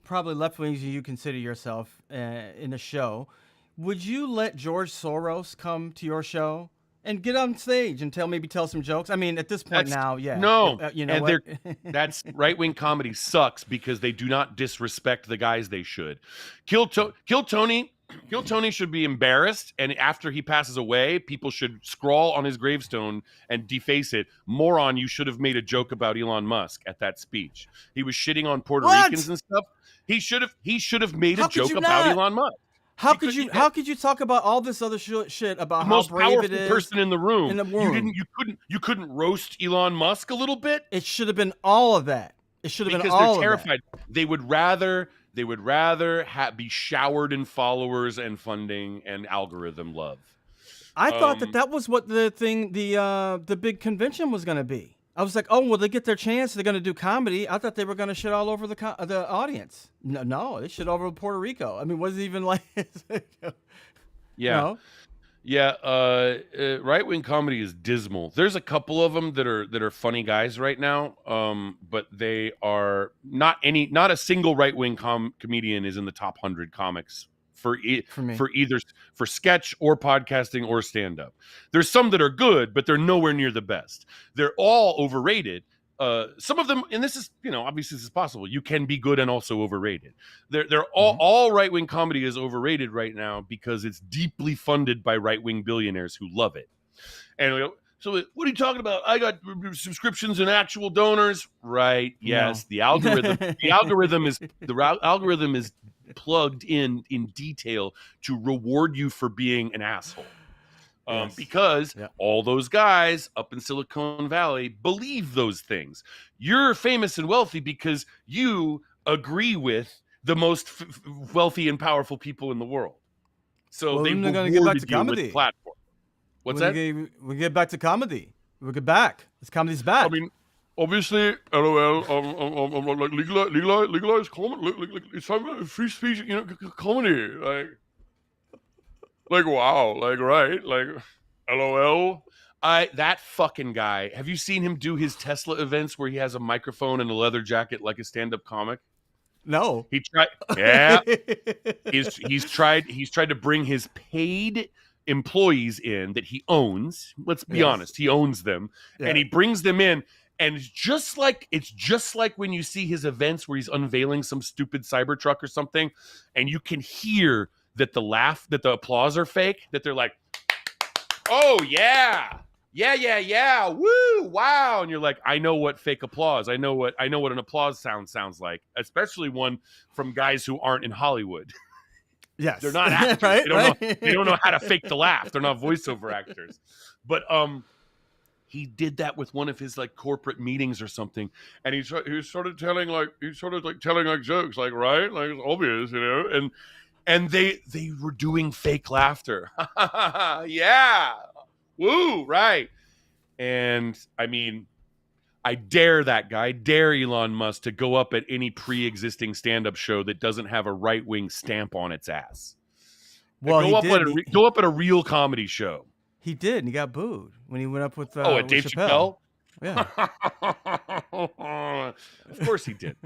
probably left wings you consider yourself in a show, would you let George Soros come to your show and get on stage and maybe tell some jokes? I mean, at this point That's now, yeah. no, You know and what? that's right wing comedy sucks because they do not disrespect the guys they should. Kill Tony. Kill Tony should be embarrassed, and after he passes away, people should scrawl on his gravestone and deface it. Moron, you should have made a joke about Elon Musk at that speech. He was shitting on Puerto Ricans What? and stuff. He should have made a How could joke you about not? Elon Musk. How He could could you? How could you talk about all this other shit the about how most brave it powerful is person in the in room. the room? You couldn't roast Elon Musk a little bit It should have been all of that. It should have been because they're all of that. terrified. They would rather be showered in followers and funding and algorithm love. I thought that was what the big convention was going to be. I was like, oh, well, they get their chance. They're going to do comedy. I thought they were going to shit all over the audience. No, they shit all over Puerto Rico. I mean, was it even like? Yeah. No. Yeah, right wing comedy is dismal. There's a couple of them that are funny guys right now, but they are not a single right wing comedian is in the top 100 comics for Me. for sketch or podcasting or stand up. There's some that are good, but they're nowhere near the best. They're all overrated. Some of them, and this is, obviously this is possible. You can be good and also overrated. They're all right wing comedy is overrated right now because it's deeply funded by right wing billionaires who love it. And we go, so what are you talking about? I got subscriptions and actual donors, right? Yes, No. the algorithm is plugged in detail to reward you for being an asshole. Yes. Because Yeah. all those guys up in Silicon Valley believe those things. You're famous and wealthy because you agree with the most wealthy and powerful people in the world. So Well, they then they're going to get back rewarded to you comedy. with platform. What's that? We get back to comedy. We get back. This comedy's back. I mean, obviously, LOL, like legalize comedy. It's talking about free speech, comedy. Like wow, like right, like LOL. That fucking guy. Have you seen him do his Tesla events where he has a microphone and a leather jacket like a stand-up comic? No. He tried. Yeah. he's tried to bring his paid employees in that he owns. Let's be honest, he owns them, and he brings them in. And it's just like when you see his events where he's unveiling some stupid Cybertruck or something, and you can hear that the applause are fake, that they're like, oh yeah, woo, wow, and you're like, I know what fake applause, I know what an applause sounds like, especially one from guys who aren't in Hollywood. Yes, they're not actors. Right? They don't know how to fake the laugh. They're not voiceover actors. But he did that with one of his like corporate meetings or something, and he started telling like jokes, like right, like it's obvious, and and they were doing fake laughter. Yeah, woo, right. And I mean, I dare that guy, I dare Elon Musk to go up at any pre-existing stand-up show that doesn't have a right-wing stamp on its ass. Well, he did. Go up at a real comedy show. He did, and he got booed when he went up with Oh, at Dave Chappelle. Chappelle? Yeah. Of course he did.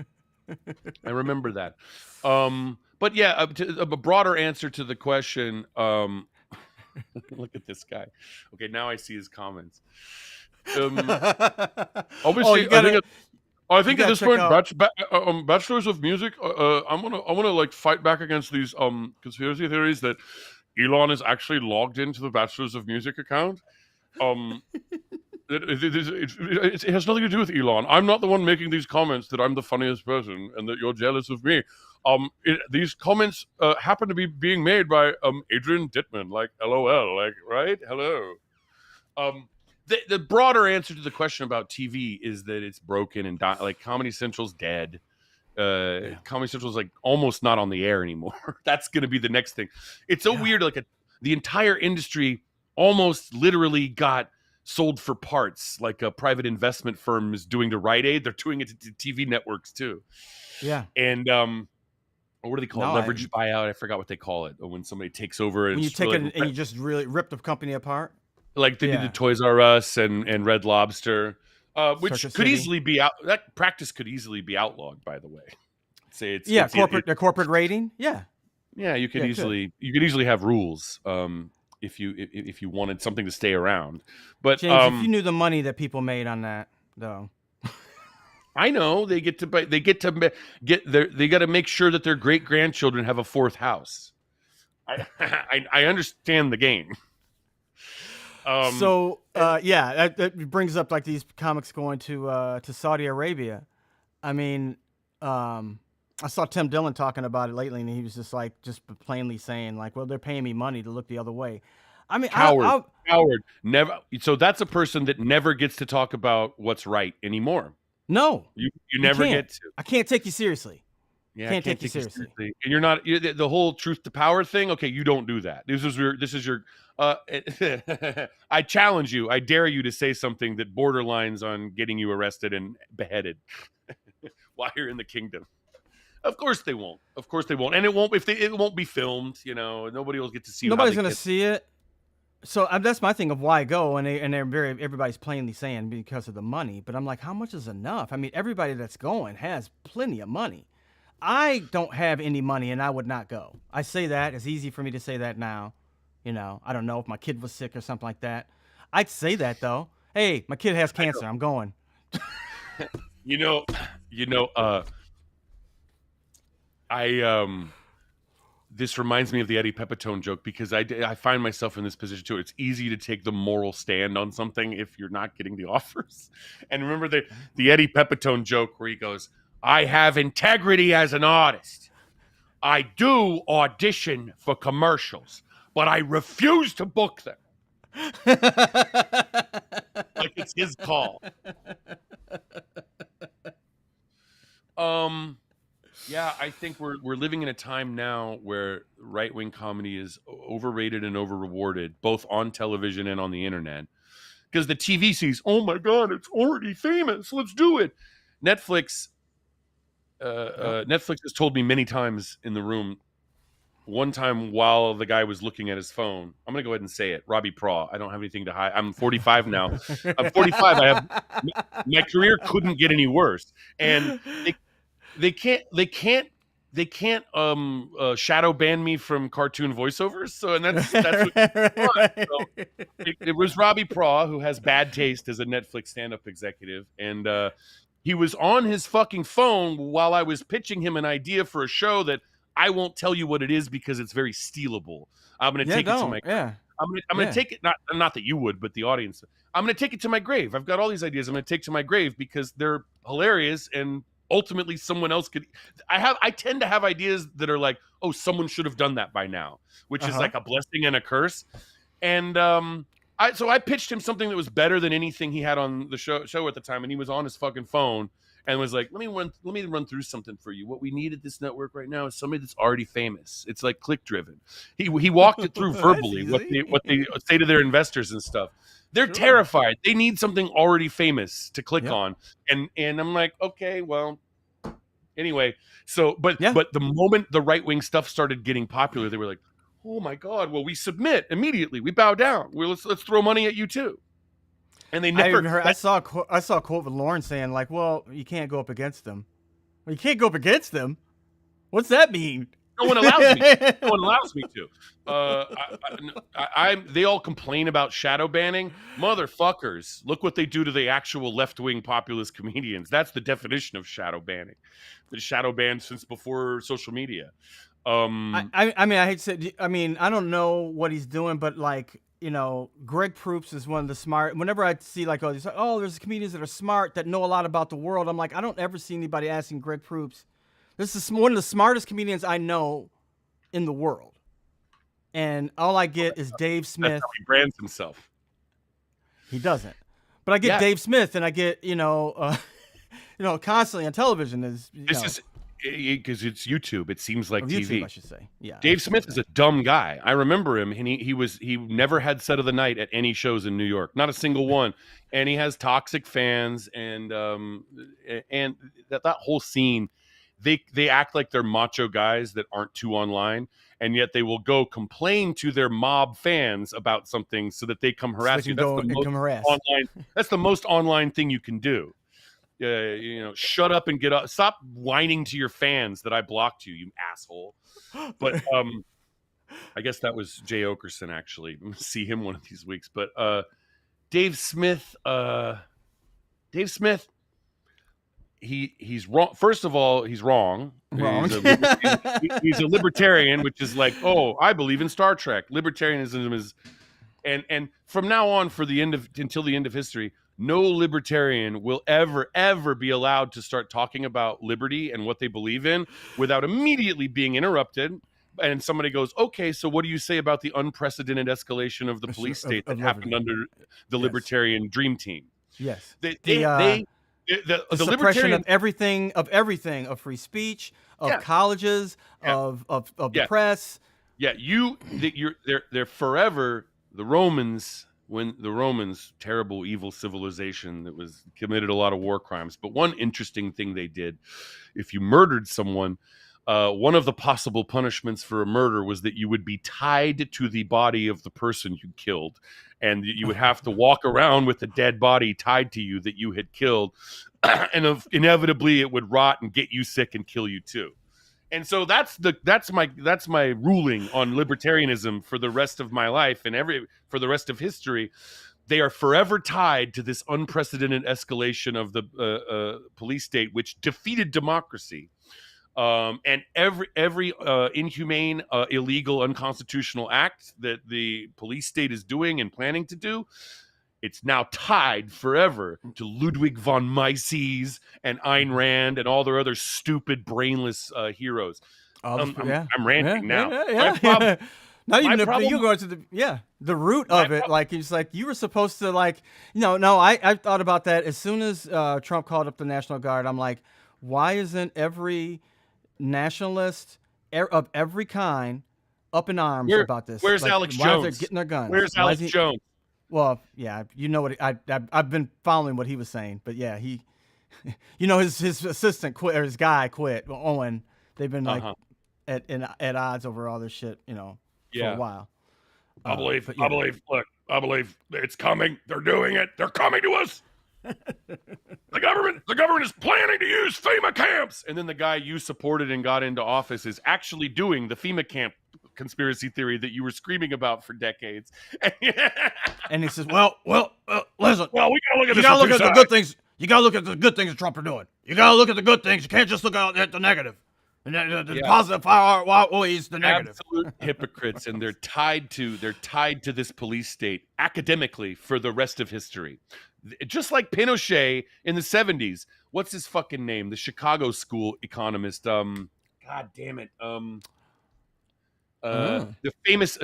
I remember that. But yeah, a broader answer to the question. Look at this guy. Okay, now I see his comments. Obviously, I think at this point, bachelors of music. I want to like fight back against these conspiracy theories that Elon is actually logged into the Bachelors of Music account. It has nothing to do with Elon. I'm not the one making these comments that I'm the funniest person and that you're jealous of me. These comments happen to be being made by Adrian Dittman, like LOL, like right, hello. The broader answer to the question about TV is that it's broken and like Comedy Central's dead. Comedy Central's like almost not on the air anymore. That's going to be the next thing. It's so weird. Like the entire industry almost literally got sold for parts, like a private investment firm is doing to Rite Aid. They're doing it to TV networks too. Yeah. And what do they call it? Leveraged buyout. I forgot what they call it. When somebody takes over and when you take it and you just really rip the company apart. Like they did the Toys R Us and Red Lobster, which Circus could City. easily be out. That practice could easily be outlawed, by the way. Say it's the corporate rating. Yeah, you could easily have rules if you wanted something to stay around. But James, if you knew the money that people made on that, though. I know they got to make sure that their great grandchildren have a fourth house. I understand the game. That brings up like these comics going to Saudi Arabia. I mean, I saw Tim Dillon talking about it lately, and he was just plainly saying like, "Well, they're paying me money to look the other way." I mean, Coward, never. So that's a person that never gets to talk about what's right anymore. No, you never get to. I can't take you seriously. Yeah, can't take you seriously. And you're not the whole truth to power thing. Okay, you don't do that. This is your. I challenge you. I dare you to say something that borderlines on getting you arrested and beheaded while you're in the kingdom. Of course they won't. And it won't. It won't be filmed. You know, nobody will get to see. Nobody's gonna see it. So that's my thing of why go, and everybody's plainly saying because of the money. But I'm like, how much is enough? I mean, everybody that's going has plenty of money. I don't have any money, and I would not go. I say that. It's easy for me to say that now. You know, I don't know if my kid was sick or something like that. I'd say that, though. Hey, my kid has cancer. I'm going. This reminds me of the Eddie Pepitone joke because I find myself in this position too. It's easy to take the moral stand on something if you're not getting the offers. And remember the Eddie Pepitone joke where he goes, I have integrity as an artist. I do audition for commercials, but I refuse to book them. Like it's his call. Yeah, I think we're living in a time now where right-wing comedy is overrated and over-rewarded, both on television and on the internet. Because the TV sees, oh my God, it's already famous. Let's do it. Netflix has told me many times in the room. One time while the guy was looking at his phone, I'm going to go ahead and say it. Robbie Praw. I don't have anything to hide. I'm 45 now. I'm 45. My career couldn't get any worse. And they can't shadow ban me from cartoon voiceovers. So, and that's what so it was Robbie Praw, who has bad taste as a Netflix stand-up executive. And he was on his fucking phone while I was pitching him an idea for a show that I won't tell you what it is because it's very stealable. I'm going to take it to my I'm going to take it, not that you would, but the audience. I'm going to take it to my grave. I've got all these ideas I'm going to take to my grave because they're hilarious and ultimately someone else could. I tend to have ideas that are like, oh, someone should have done that by now, which is like a blessing and a curse. And I pitched him something that was better than anything he had on the show at the time, and he was on his fucking phone. and was like, let me run through something for you. What we need at this network right now is somebody that's already famous. It's like click driven. He walked it through That's verbally easy. what they say to their investors and stuff. They're Sure. terrified. They need something already famous to click Yep. on. And I'm like, okay, well, anyway. So, but Yeah. the moment the right wing stuff started getting popular, they were like, oh my god, well, we submit immediately. We bow down. Let's throw money at you too. And they I even never. heard. I saw a quote with Lauren saying like, "Well, you can't go up against them. Well, you can't go up against them. What's that mean?" No one allows me. No one allows me to. They all complain about shadow banning. Motherfuckers, look what they do to the actual left-wing populist comedians. That's the definition of shadow banning. The shadow banned since before social media. I mean, I hate to say. I mean, I don't know what he's doing, but like, Greg Proops is one of the smart. Whenever I see like, there's comedians that are smart that know a lot about the world. I'm like, I don't ever see anybody asking Greg Proops. This is one of the smartest comedians I know in the world, and all I get is Dave Smith. That's how he brands himself. He doesn't, but I get Dave Smith, and I get constantly on television is because it's YouTube. It seems like TV. YouTube, I should say. Yeah. Dave Smith is a dumb guy. I remember him, and he never had set of the night at any shows in New York, not a single one. And he has toxic fans, and that whole scene. They act like they're macho guys that aren't too online, and yet they will go complain to their mob fans about something so that they come harass you. That's the most online thing you can do. Shut up and get up. Stop whining to your fans that I blocked you asshole. But I guess that was Jay Okerson, actually. See him one of these weeks. But Dave Smith, he's wrong. First of all, he's wrong. He's a libertarian, which is like, oh, I believe in Star Trek. Libertarianism is, and from now on, until the end of history, no libertarian will ever be allowed to start talking about liberty and what they believe in without immediately being interrupted. And somebody goes, okay, so what do you say about the unprecedented escalation of the police state that happened under the libertarian dream team? Yes. The suppression of everything, of free speech, of colleges, of the press. Yeah, they're forever the Romans. When the Romans, terrible, evil civilization that was committed a lot of war crimes. But one interesting thing they did, if you murdered someone, one of the possible punishments for a murder was that you would be tied to the body of the person you killed. And you would have to walk around with the dead body tied to you that you had killed. And inevitably it would rot and get you sick and kill you too. And so that's my ruling on libertarianism for the rest of my life and for the rest of history. They are forever tied to this unprecedented escalation of the police state, which defeated democracy. And every inhumane, illegal, unconstitutional act that the police state is doing and planning to do, it's now tied forever to Ludwig von Mises and Ayn Rand and all their other stupid, brainless heroes. I'm ranting now. Yeah. Not even you go to the root of it. Like it's like you were supposed to I thought about that as soon as Trump called up the National Guard. I'm like, why isn't every nationalist of every kind up in arms about this? Where's Alex Jones? Why are they getting their guns? Where's Alex Jones? Well, yeah, what I've been following what he was saying, but yeah, he, his assistant quit, or his guy quit, Owen. They've been like at odds over all this shit, for a while. I believe. Look, I believe it's coming. They're doing it. They're coming to us. The government is planning to use FEMA camps, and then the guy you supported and got into office is actually doing the FEMA camp conspiracy theory that you were screaming about for decades. And he says, "Well, listen. Well, we gotta look at you gotta look at the good things. You gotta look at the good things that Trump are doing. You gotta look at the good things. You can't just look at the negative. And the positive are always the negative." Absolute hypocrites, and they're tied to this police state academically for the rest of history. Just like Pinochet in the 70s. What's his fucking name? The Chicago school economist. God damn it. The famous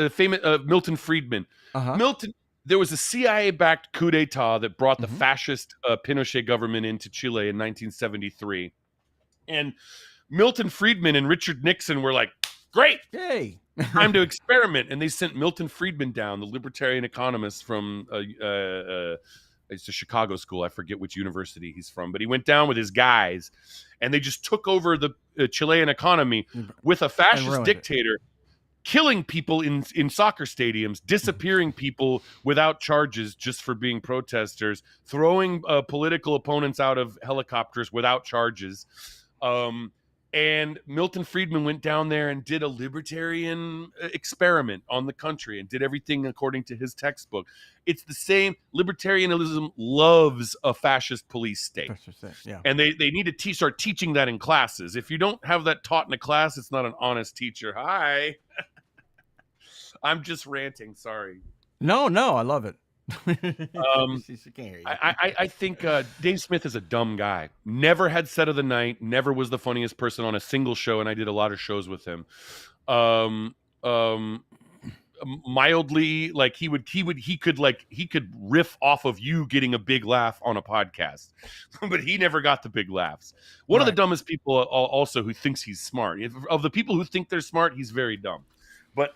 Milton Friedman. Uh-huh. Milton there was a CIA-backed coup d'etat that brought the Mm-hmm. fascist Pinochet government into Chile in 1973. And Milton Friedman and Richard Nixon were like, great, Yay. time to experiment. And they sent Milton Friedman down, the libertarian economist from it's a Chicago school. I forget which university he's from, but he went down with his guys, and they just took over the Chilean economy with a fascist dictator, killing people in soccer stadiums, disappearing people without charges just for being protesters, throwing political opponents out of helicopters without charges. And Milton Friedman went down there and did a libertarian experiment on the country and did everything according to his textbook. It's the same. Libertarianism loves a fascist police state. Yeah. And they need to start teaching that in classes. If you don't have that taught in a class, it's not an honest teacher. Hi. I'm just ranting. Sorry. No, I love it. I think Dave Smith is a dumb guy. Never had set of the night. Never was the funniest person on a single show, and I did a lot of shows with him. Mildly, like he could riff off of you getting a big laugh on a podcast, but he never got the big laughs. One of the dumbest people also who thinks he's smart. Of the people who think they're smart, he's very dumb. But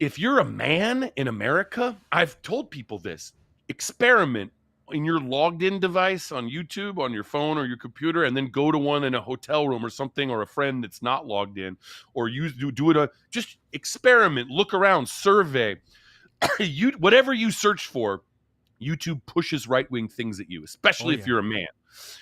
if you're a man in America, I've told people this, experiment in your logged in device on YouTube, on your phone or your computer, and then go to one in a hotel room or something, or a friend that's not logged in, or do it. Just experiment, look around, survey. Whatever you search for, YouTube pushes right-wing things at you, especially if you're a man.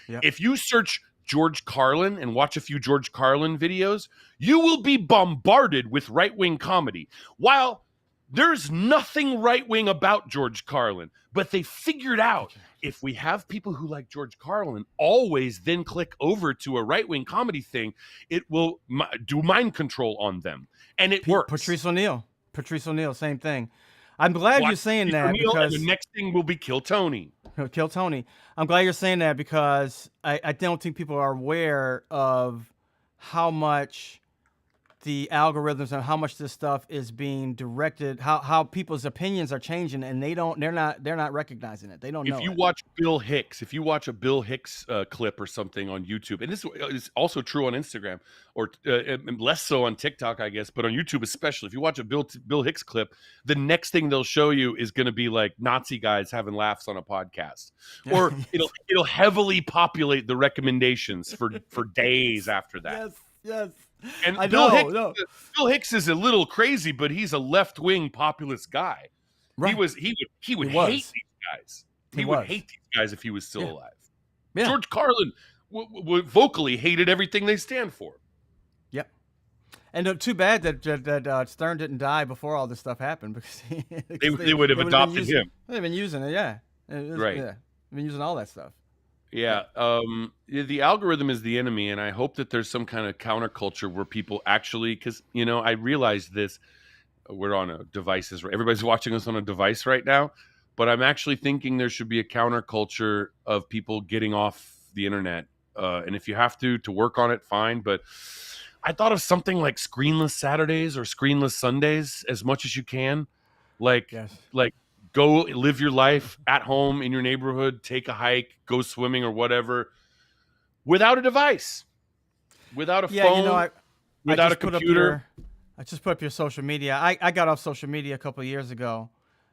Yep. If you search George Carlin and watch a few George Carlin videos, you will be bombarded with right-wing comedy. While there's nothing right-wing about George Carlin, but they figured out if we have people who like George Carlin always then click over to a right-wing comedy thing, it will do mind control on them. And it works. Patrice O'Neill, same thing. I'm glad you're saying that, because the next thing will be Kill Tony. Kill Tony. I'm glad you're saying that, because I don't think people are aware of how much the algorithms and how much this stuff is being directed, how people's opinions are changing, and they're not recognizing it. They don't know. If you watch Bill Hicks, if you watch a Bill Hicks clip or something on YouTube, and this is also true on Instagram, or less so on TikTok, I guess, but on YouTube especially, if you watch a Bill Hicks clip, the next thing they'll show you is going to be like Nazi guys having laughs on a podcast, or it'll heavily populate the recommendations for days after that. Yes. And Bill Hicks is a little crazy, but he's a left-wing populist guy. Right. He would hate these guys. He would hate these guys if he was still alive. Yeah. George Carlin vocally hated everything they stand for. Yep. And too bad that Stern didn't die before all this stuff happened, because they would have adopted him. They've been using it, right. Yeah, they've been using all that stuff. Yeah, the algorithm is the enemy, and I hope that there's some kind of counterculture where people actually, because I realize this, we're on devices, right? Everybody's watching us on a device right now, but I'm actually thinking there should be a counterculture of people getting off the internet, and if you have to work on it, fine. But I thought of something like screenless Saturdays or screenless Sundays as much as you can, like go live your life at home in your neighborhood, take a hike, go swimming or whatever, without a device, without a phone, without a computer. I just put up your social media. I got off social media a couple of years ago.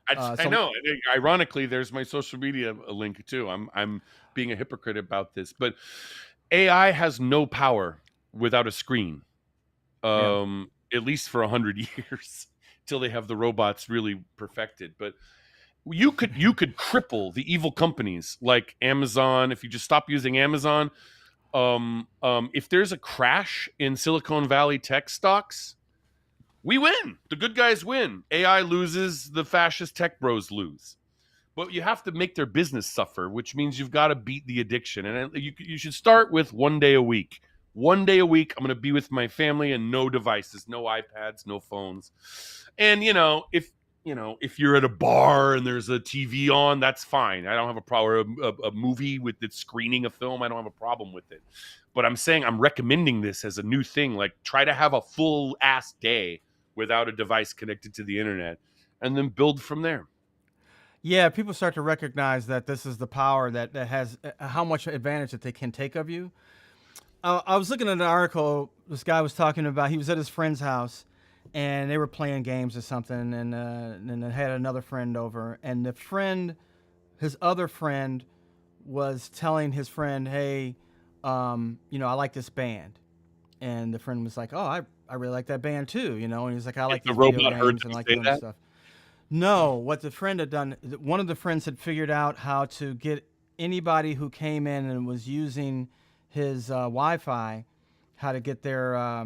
I know. Ironically, there's my social media link too. I'm being a hypocrite about this, but AI has no power without a screen, at least for 100 years, till they have the robots really perfected. But you could cripple the evil companies like Amazon if you just stop using Amazon. If there's a crash in Silicon Valley tech stocks, we win. The good guys win. AI loses, the fascist tech bros lose. But you have to make their business suffer, which means you've got to beat the addiction. And you should start with 1 day a week. 1 day a week, I'm going to be with my family and no devices, no iPads, no phones. And, if you're at a bar and there's a TV on, that's fine. I don't have a problem. A movie with it screening a film, I don't have a problem with it. But I'm recommending this as a new thing. Like, try to have a full ass day without a device connected to the internet, and then build from there. Yeah, people start to recognize that this is the power that has how much advantage that they can take of you. I was looking at an article. This guy was talking about he was at his friend's house, and they were playing games or something, and they had another friend over, and his other friend, was telling his friend, "Hey, I like this band," and the friend was like, "Oh, I really like that band too," and he's like, "I If like the these video robot heard games them and like say doing this that, stuff." No, what the friend had done, one of the friends had figured out how to get anybody who came in and was using his Wi-Fi, how to get their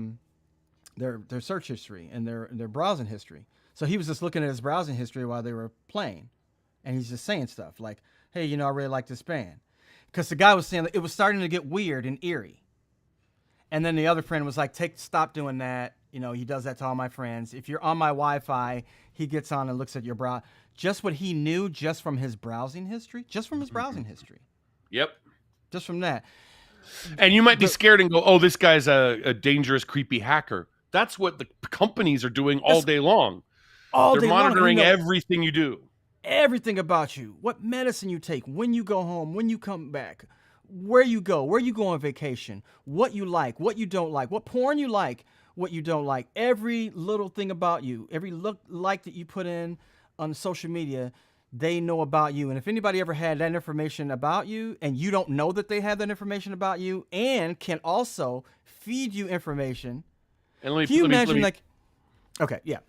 search history and their browsing history. So he was just looking at his browsing history while they were playing, and he's just saying stuff like, "Hey, I really like this band," because the guy was saying that it was starting to get weird and eerie. And then the other friend was like, stop doing that. He does that to all my friends. If you're on my Wi-Fi, he gets on and looks at your brow. Just what he knew just from his browsing history, yep. just from that. And you might be The, scared and go, "Oh, this guy's a dangerous, creepy hacker." That's what the companies are doing all that's day long. all They're day long. And monitoring everything you do. everything about you, what medicine you take, when you go home, when you come back, where you go on vacation, what you like, what you don't like, what porn you like, what you don't like, every little thing about you, every like that you put in on social media, they know about you. And if anybody ever had that information about you and you don't know that they have that information about you and can also feed you information, And let can you me let imagine me like, okay, yeah.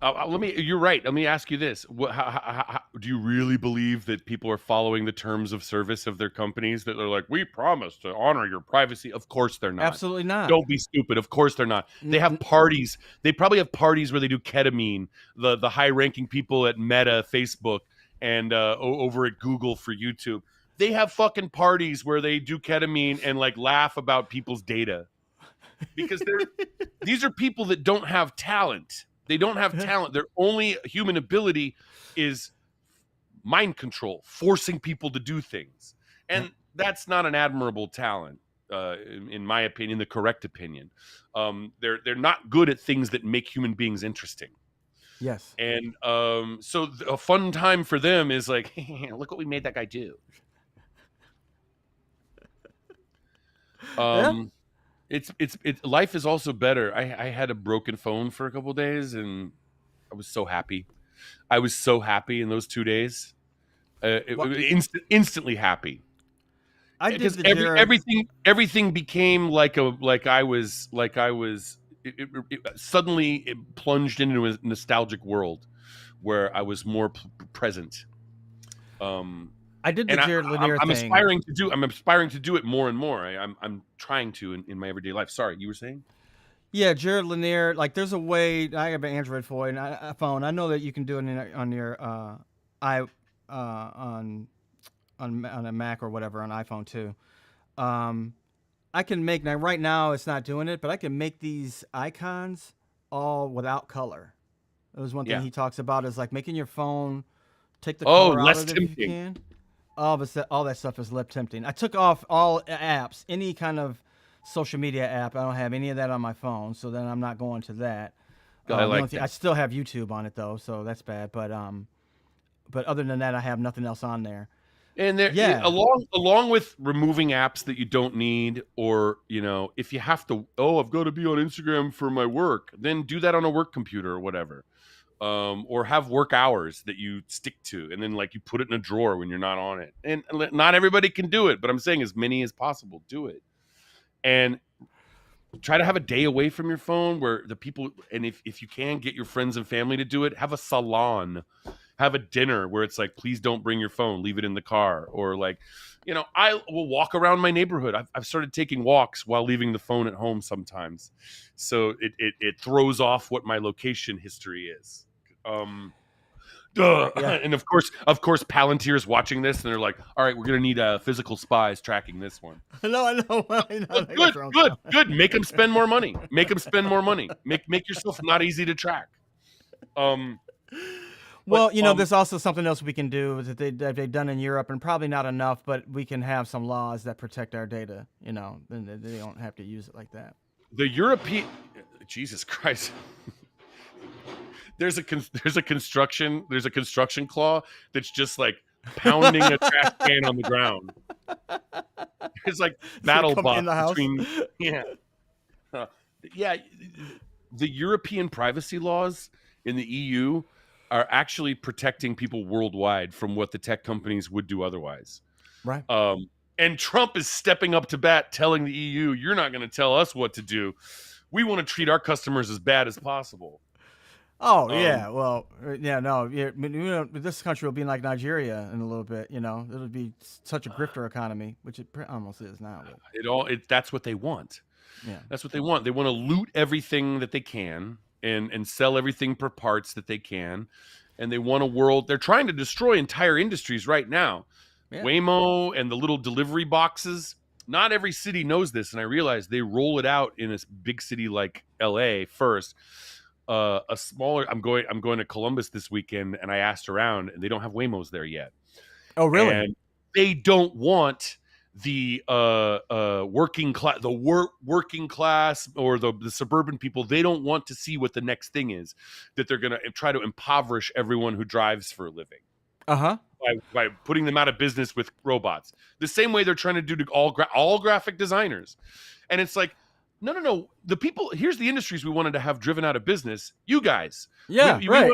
let me. You're right. Let me ask you this: do you really believe that people are following the terms of service of their companies? That they're like, "We promise to honor your privacy." Of course, they're not. Absolutely not. Don't be stupid. Of course, they're not. They have parties. They probably have parties where they do ketamine. The high ranking people at Meta, Facebook, and over at Google for YouTube, they have fucking parties where they do ketamine and like laugh about people's data because these are people that don't have talent. They don't have talent. Their only human ability is mind control, forcing people to do things. And that's not an admirable talent, in my opinion, the correct opinion. They're not good at things that make human beings interesting. Yes. And so a fun time for them is like, hey, look what we made that guy do. Yeah. It's life is also better. I had a broken phone for a couple of days and I was so happy. I was so happy in those 2 days. Well, Instantly happy I did because the Jared. everything became like I was suddenly it plunged into a nostalgic world where I was more present. Um, I did the and Jared Lanier I'm thing. aspiring to do it more and more. I'm trying to in my everyday life. Sorry, you were saying? Yeah, Jared Lanier. Like, there's a way. I have an Android phone. I know that you can do it on your i on a Mac or whatever on iPhone too. Um, I can make now. Right now, it's not doing it, but I can make these icons all without color. That was one thing Yeah. he talks about is like making your phone take the Oh, color out less of it if you tempting. can. All that stuff is lip tempting. I took off all apps, any kind of social media app. I don't have any of that on my phone, so then I'm not going to that. I The only like thing, I that. still have YouTube on it though, so that's bad. But other than that, I have nothing else on there. And there, Yeah, along with removing apps that you don't need, or if you have to, oh, I've got to be on Instagram for my work, then do that on a work computer or whatever, or have work hours that you stick to, and then like you put it in a drawer when you're not on it. And not everybody can do it, but I'm saying as many as possible do it, and try to have a day away from your phone where the people, and if you can get your friends and family to do it, have a salon, have a dinner where it's like, please don't bring your phone, leave it in the car. Or like, I will walk around my neighborhood. I've started taking walks while leaving the phone at home sometimes, so it throws off what my location history is. yeah. And of course Palantir's watching this and they're like, all right, we're gonna need physical spies tracking this one. No, I know. I know. They got Good, their own good, stuff. good. Make them spend more money. Make them spend more money. Make yourself not easy to track. Um, but Well, there's also something else we can do that they've done in Europe, and probably not enough, but we can have some laws that protect our data. Then they don't have to use it like that. the European, Jesus Christ, there's a construction claw that's just like pounding a trash can on the ground. It's like It's gonna battle come in bots the house. between yeah. Uh, yeah, the European privacy laws in the EU are actually protecting people worldwide from what the tech companies would do otherwise. Right. And Trump is stepping up to bat, telling the EU, "You're not going to tell us what to do. We want to treat our customers as bad as possible." Oh Um, yeah, well, yeah, no, yeah, this country will be like Nigeria in a little bit. It'll be such a grifter economy, which it almost is now. But that's what they want. yeah, That's what they want. They want to loot everything that they can and sell everything per parts that they can. And they want a world. They're trying to destroy entire industries right now. yeah. Waymo and the little delivery boxes. Not every city knows this, and I realize they roll it out in a big city like LA first. A smaller. I'm going to Columbus this weekend, and I asked around, and they don't have Waymos there yet. Oh really? And they don't want the working class, working class, or the suburban people. They don't want to see what the next thing is, that they're going to try to impoverish everyone who drives for a living Uh-huh. by putting them out of business with robots. The same way they're trying to do to all graphic designers. And it's like, no. The people, here's the industries we wanted to have driven out of business. You guys. Yeah, We right.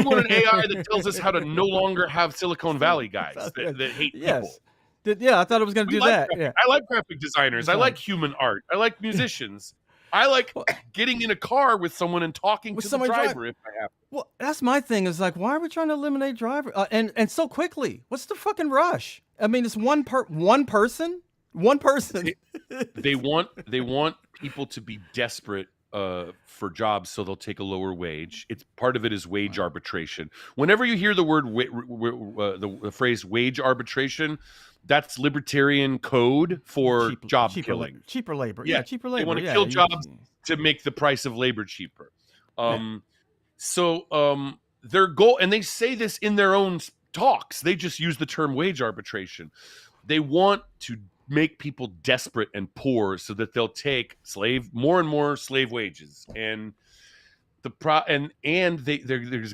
want an AI that tells us how to no longer have Silicon Valley guys that hate people. Yes. Yeah, I thought it was going to do that. Yeah. I like graphic designers. I like human art. I like musicians. I like getting in a car with someone and talking to the driver if I have to. Well, that's my thing. Is like, why are we trying to eliminate driver and so quickly? What's the fucking rush? I mean, it's one person. One person. They want people to be desperate for jobs, so they'll take a lower wage. It's part of it is wage arbitration. Whenever you hear the word the phrase wage arbitration, that's libertarian code for job killing. Cheaper labor. Yeah, cheaper labor. They want to kill jobs to make the price of labor cheaper. So their goal, and they say this in their own talks, they just use the term wage arbitration. They want to make people desperate and poor so that they'll take more and more slave wages. And there's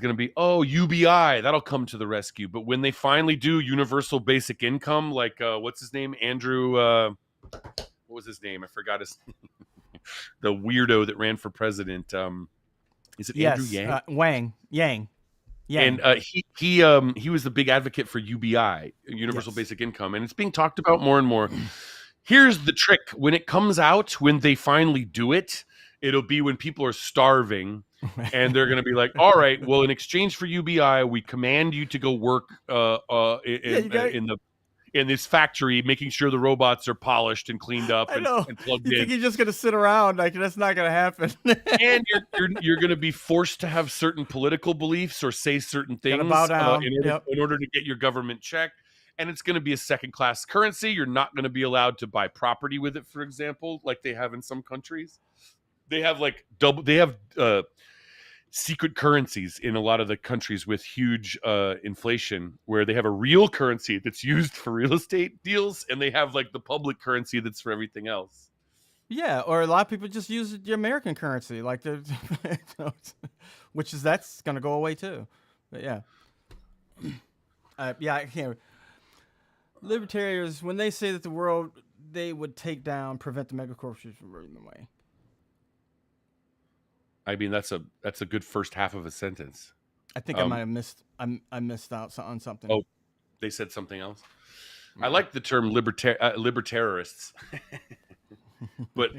going to be UBI that'll come to the rescue. But when they finally do universal basic income, like what's his name, Andrew? What was his name? I forgot his. The weirdo that ran for president. Is it Andrew Yang? Yang. And he was the big advocate for UBI, universal basic income, and it's being talked about more and more. Here's the trick: when it comes out, when they finally do it, it'll be when people are starving, and they're going to be like, "All right, well, in exchange for UBI, we command you to go work in this factory, making sure the robots are polished and cleaned up and plugged in." You think you're just gonna sit around? Like, that's not gonna happen. And you're going to be forced to have certain political beliefs or say certain things bow down. In order to get your government checked. And it's going to be a second-class currency. You're not going to be allowed to buy property with it, for example, like they have in some countries. They have secret currencies in a lot of the countries with huge inflation, where they have a real currency that's used for real estate deals, and they have like the public currency that's for everything else. Yeah, or a lot of people just use the American currency, like that's going to go away too. But yeah, I can't. Libertarians, when they say that the world they would prevent the megacorporations from running away. I mean, that's a good first half of a sentence. I think I might have missed. I missed out on something. Oh, they said something else. I like the term libertarists, but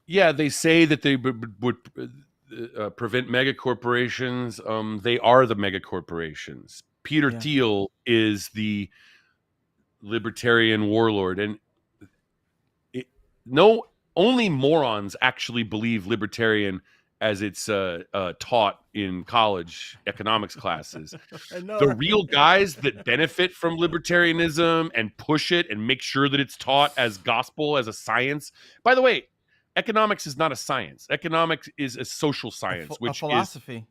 they say that they would prevent megacorporations. They are the megacorporations. Peter Thiel is the libertarian warlord, and only morons actually believe libertarian as it's taught in college economics classes. The real guys that benefit from libertarianism and push it and make sure that it's taught as gospel, as a science. By the way, economics is not a science. Economics is a social science, which is a philosophy.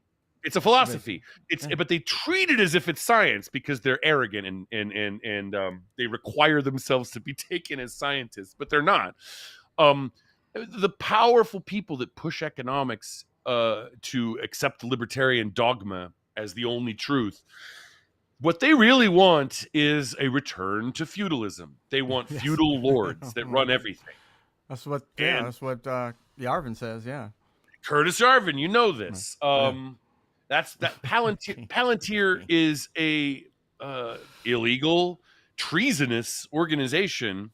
It's a philosophy. But they treat it as if it's science because they're arrogant and they require themselves to be taken as scientists, but they're not. The powerful people that push economics to accept the libertarian dogma as the only truth. What they really want is a return to feudalism. They want Yes. feudal lords that run everything. That's what. Yeah, And that's what Yarvin says. Yeah. Curtis Yarvin, you know this. Yeah. That's that Palantir is a illegal, treasonous organization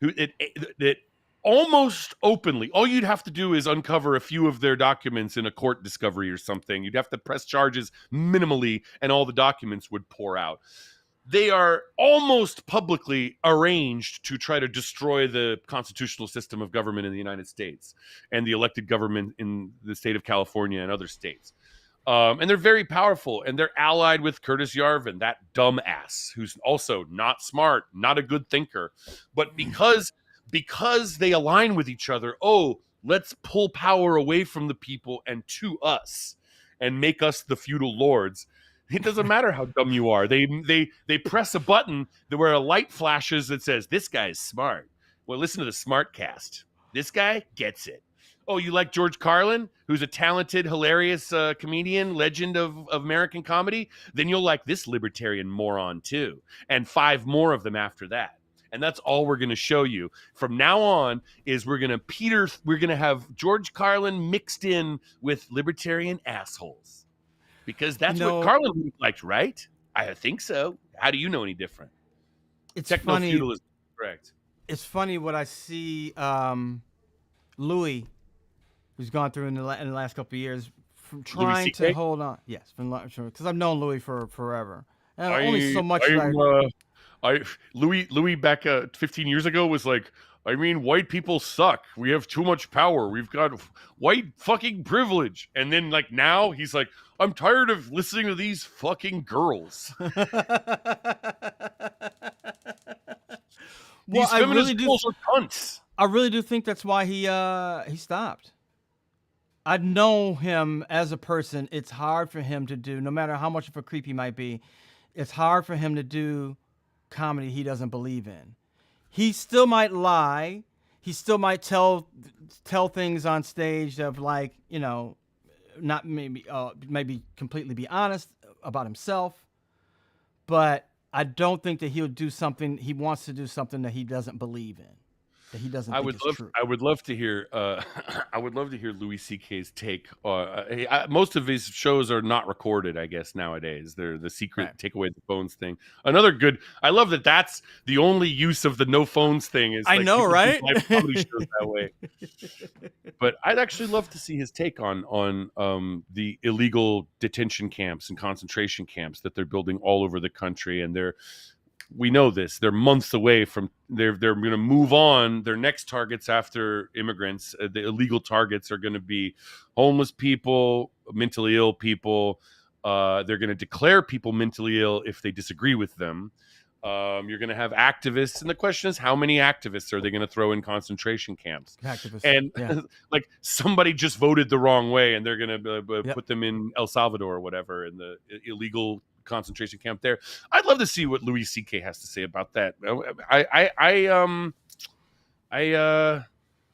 that almost openly. All you'd have to do is uncover a few of their documents in a court discovery or something. You'd have to press charges minimally, and all the documents would pour out. They are almost publicly arranged to try to destroy the constitutional system of government in the United States and the elected government in the state of California and other states. And they're very powerful, and they're allied with Curtis Yarvin, that dumbass who's also not smart, not a good thinker. But because they align with each other, let's pull power away from the people and to us and make us the feudal lords. It doesn't matter how dumb you are. They press a button where a light flashes that says, this guy is smart. Well, listen to the smart cast. This guy gets it. Oh, you like George Carlin, who's a talented, hilarious comedian, legend of American comedy? Then you'll like this libertarian moron too. And 5 more of them after that. And that's all we're going to show you. From now on is we're going to have George Carlin mixed in with libertarian assholes. Because that's what Carlin liked, right? I think so. How do you know any different? It's Techno-feudalism, correct. It's funny what I see Louis, who's gone through in the last couple of years, from trying to hold on. Yes, because I've known Louis for forever. And only so much. Louis back 15 years ago was like, I mean, white people suck. We have too much power. We've got white fucking privilege. And then like now he's like, I'm tired of listening to these fucking girls. These feminist girls are cunts. I really do think that's why he stopped. I know him as a person. It's hard for him to do, no matter how much of a creep he might be, it's hard for him to do comedy he doesn't believe in. He still might lie. He still might tell things on stage of like, not maybe completely be honest about himself. But I don't think that he'll do something. He wants to do something that he doesn't believe in. That he doesn't. I would love to hear. I would love to hear Louis C.K.'s take. Most of his shows are not recorded, I guess nowadays. They're the secret take away the phones thing. Another good. I love that. That's the only use of the no phones thing. Is I know, right? Live comedy shows that way. But I'd actually love to see his take on the illegal detention camps and concentration camps that they're building all over the country, and we know this. They're months away from they're going to move on. Their next targets after immigrants, the illegal targets, are going to be homeless people, mentally ill people. They're going to declare people mentally ill if they disagree with them. You're going to have activists, and the question is, how many activists are they going to throw in concentration camps? And like somebody just voted the wrong way, and they're going to put them in El Salvador or whatever in the illegal concentration camp there. I'd love to see what Louis C.K. has to say about that. I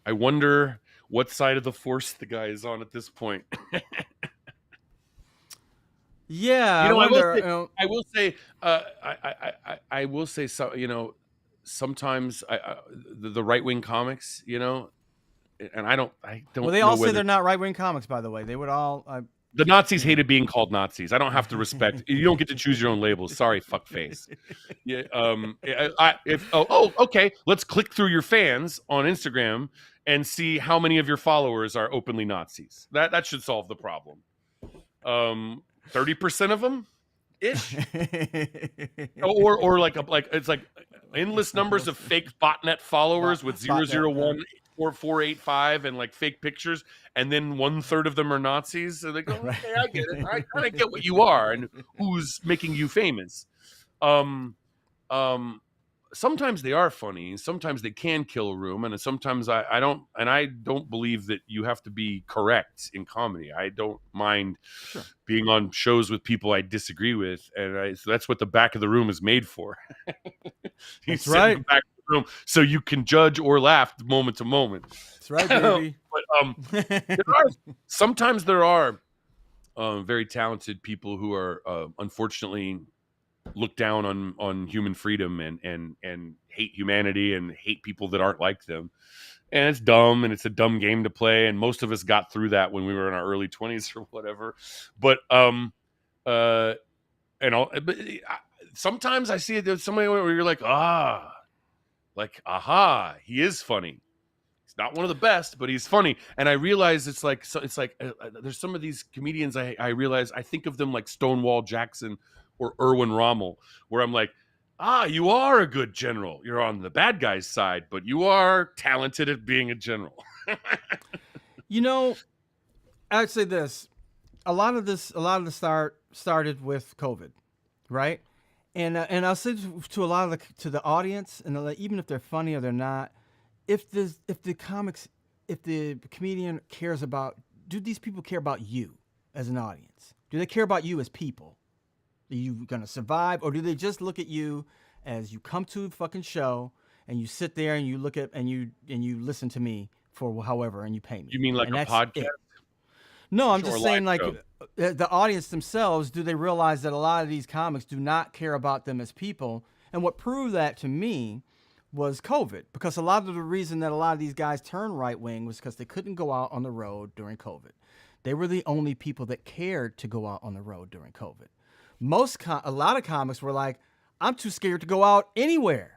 wonder what side of the force the guy is on at this point. Yeah, I will say, so, sometimes the right wing comics, and I don't. Well, they all say they're not right wing comics. By the way, they would all. The Nazis hated being called Nazis. I don't have to respect. You don't get to choose your own labels. Sorry, fuckface. Yeah. Okay. Let's click through your fans on Instagram and see how many of your followers are openly Nazis. That should solve the problem. 30% of them, ish. or like it's like endless numbers of fake botnet followers with 001. 4485 and like fake pictures, and then 1/3 of them are Nazis. And they go, okay, I get it. I kind of get what you are and who's making you famous. Sometimes they are funny. Sometimes they can kill a room, and sometimes I don't believe that you have to be correct in comedy. I don't mind being on shows with people I disagree with, and so that's what the back of the room is made for. That's right. Back of room so you can judge or laugh moment to moment. That's right, baby. But sometimes there are very talented people who are unfortunately look down on human freedom and hate humanity and hate people that aren't like them. And it's dumb, and it's a dumb game to play, and most of us got through that when we were in our early 20s or whatever. But sometimes I see there's somebody where you're like, he is funny. He's not one of the best, but he's funny. And I realize it's like there's some of these comedians I realize I think of them like Stonewall Jackson or Erwin Rommel, where I'm like, you are a good general. You're on the bad guy's side, but you are talented at being a general. I'd say this. A lot of the started with COVID, right? And I'll say to a lot of the audience, and even if they're funny or they're not, if the comedian cares about, do these people care about you as an audience? Do they care about you as people? Are you gonna survive, or do they just look at you as you come to a fucking show and you sit there and you look at and you listen to me for however and you pay me? You mean like a podcast? It. No, I'm just saying, like, the audience themselves, do they realize that a lot of these comics do not care about them as people? And what proved that to me was COVID, because a lot of the reason that a lot of these guys turned right wing was because they couldn't go out on the road during COVID. They were the only people that cared to go out on the road during COVID. A lot of comics were like, I'm too scared to go out anywhere.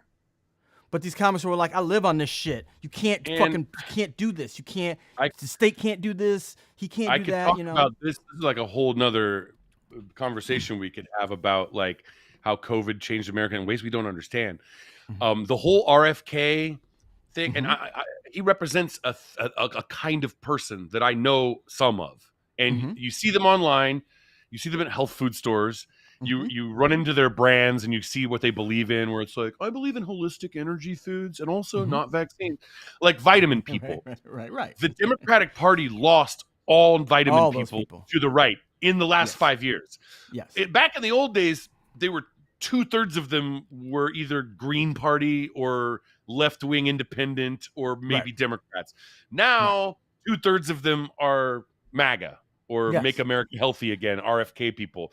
But these comics were like, I live on this shit. You can't do this. You can't. The state can't do this. He can't do that. Talk about this. This is like a whole nother conversation we could have about like how COVID changed America in ways we don't understand. The whole RFK thing, and he represents a kind of person that I know some of, and you see them online. You see them at health food stores. You run into their brands and you see what they believe in, where it's like, I believe in holistic energy foods and also not vaccines, like vitamin people. Right. The Democratic Party lost all vitamin people to the right in the last 5 years. Yes. Back in the old days, they were 2/3 of them were either Green Party or left-wing independent or maybe Democrats. Now, 2/3 of them are MAGA. Or Make America Healthy Again, RFK people.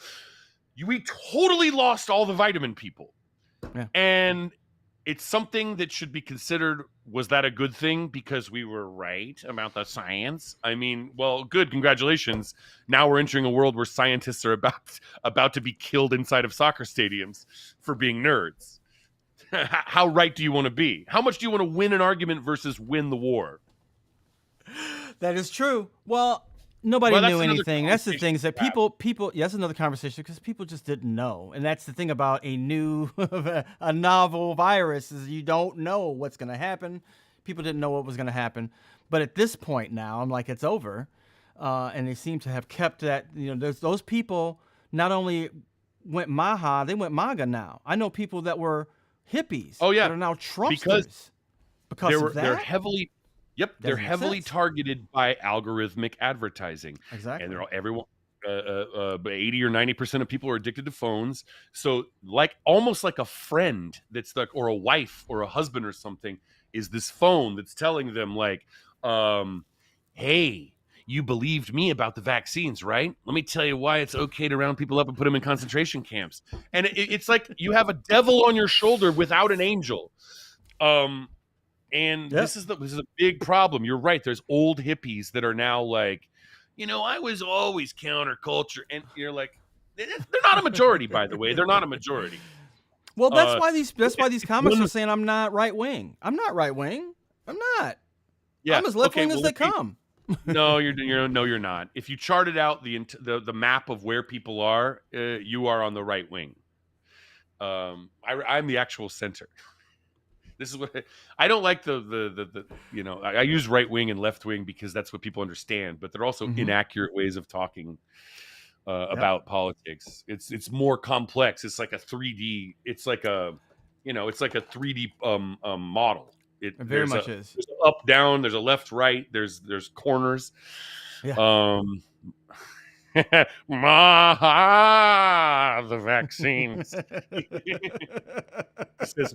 We totally lost all the vitamin people. Yeah. And it's something that should be considered, was that a good thing because we were right about the science? I mean, well, good, congratulations. Now we're entering a world where scientists are about to be killed inside of soccer stadiums for being nerds. How right do you want to be? How much do you want to win an argument versus win the war? That is true. Well, nobody knew anything. That's the thing, is that people. That's another conversation, because people just didn't know, and that's the thing about a novel virus, is you don't know what's going to happen. People didn't know what was going to happen, but at this point now, I'm like, it's over, and they seem to have kept that. There's those people not only went Maha, they went MAGA now. I know people that were hippies. Oh yeah, that are now Trumpsters because of that. They're heavily. Yep, they're heavily targeted by algorithmic advertising. Exactly. And everyone, 80 or 90% of people are addicted to phones. So almost like a friend that's like, or a wife or a husband or something, is this phone that's telling them like, hey, you believed me about the vaccines, right? Let me tell you why it's okay to round people up and put them in concentration camps. And it's like you have a devil on your shoulder without an angel. And this is a big problem. You're right. There's old hippies that are now like, I was always counterculture. And you're like, they're not a majority, by the way. They're not a majority. Well, that's why these comics are saying I'm not right wing. I'm not right wing. I'm not. Yeah. I'm as left wing as they come. No, you're not. If you charted out the map of where people are, you are on the right wing. I'm the actual center. This is what I don't like. I use right wing and left wing because that's what people understand, but they're also inaccurate ways of talking about politics. It's more complex. It's like a 3D. It's like a 3D model. It very much is. There's an up, down. There's a left, right. There's corners. Yeah. The vaccines. It says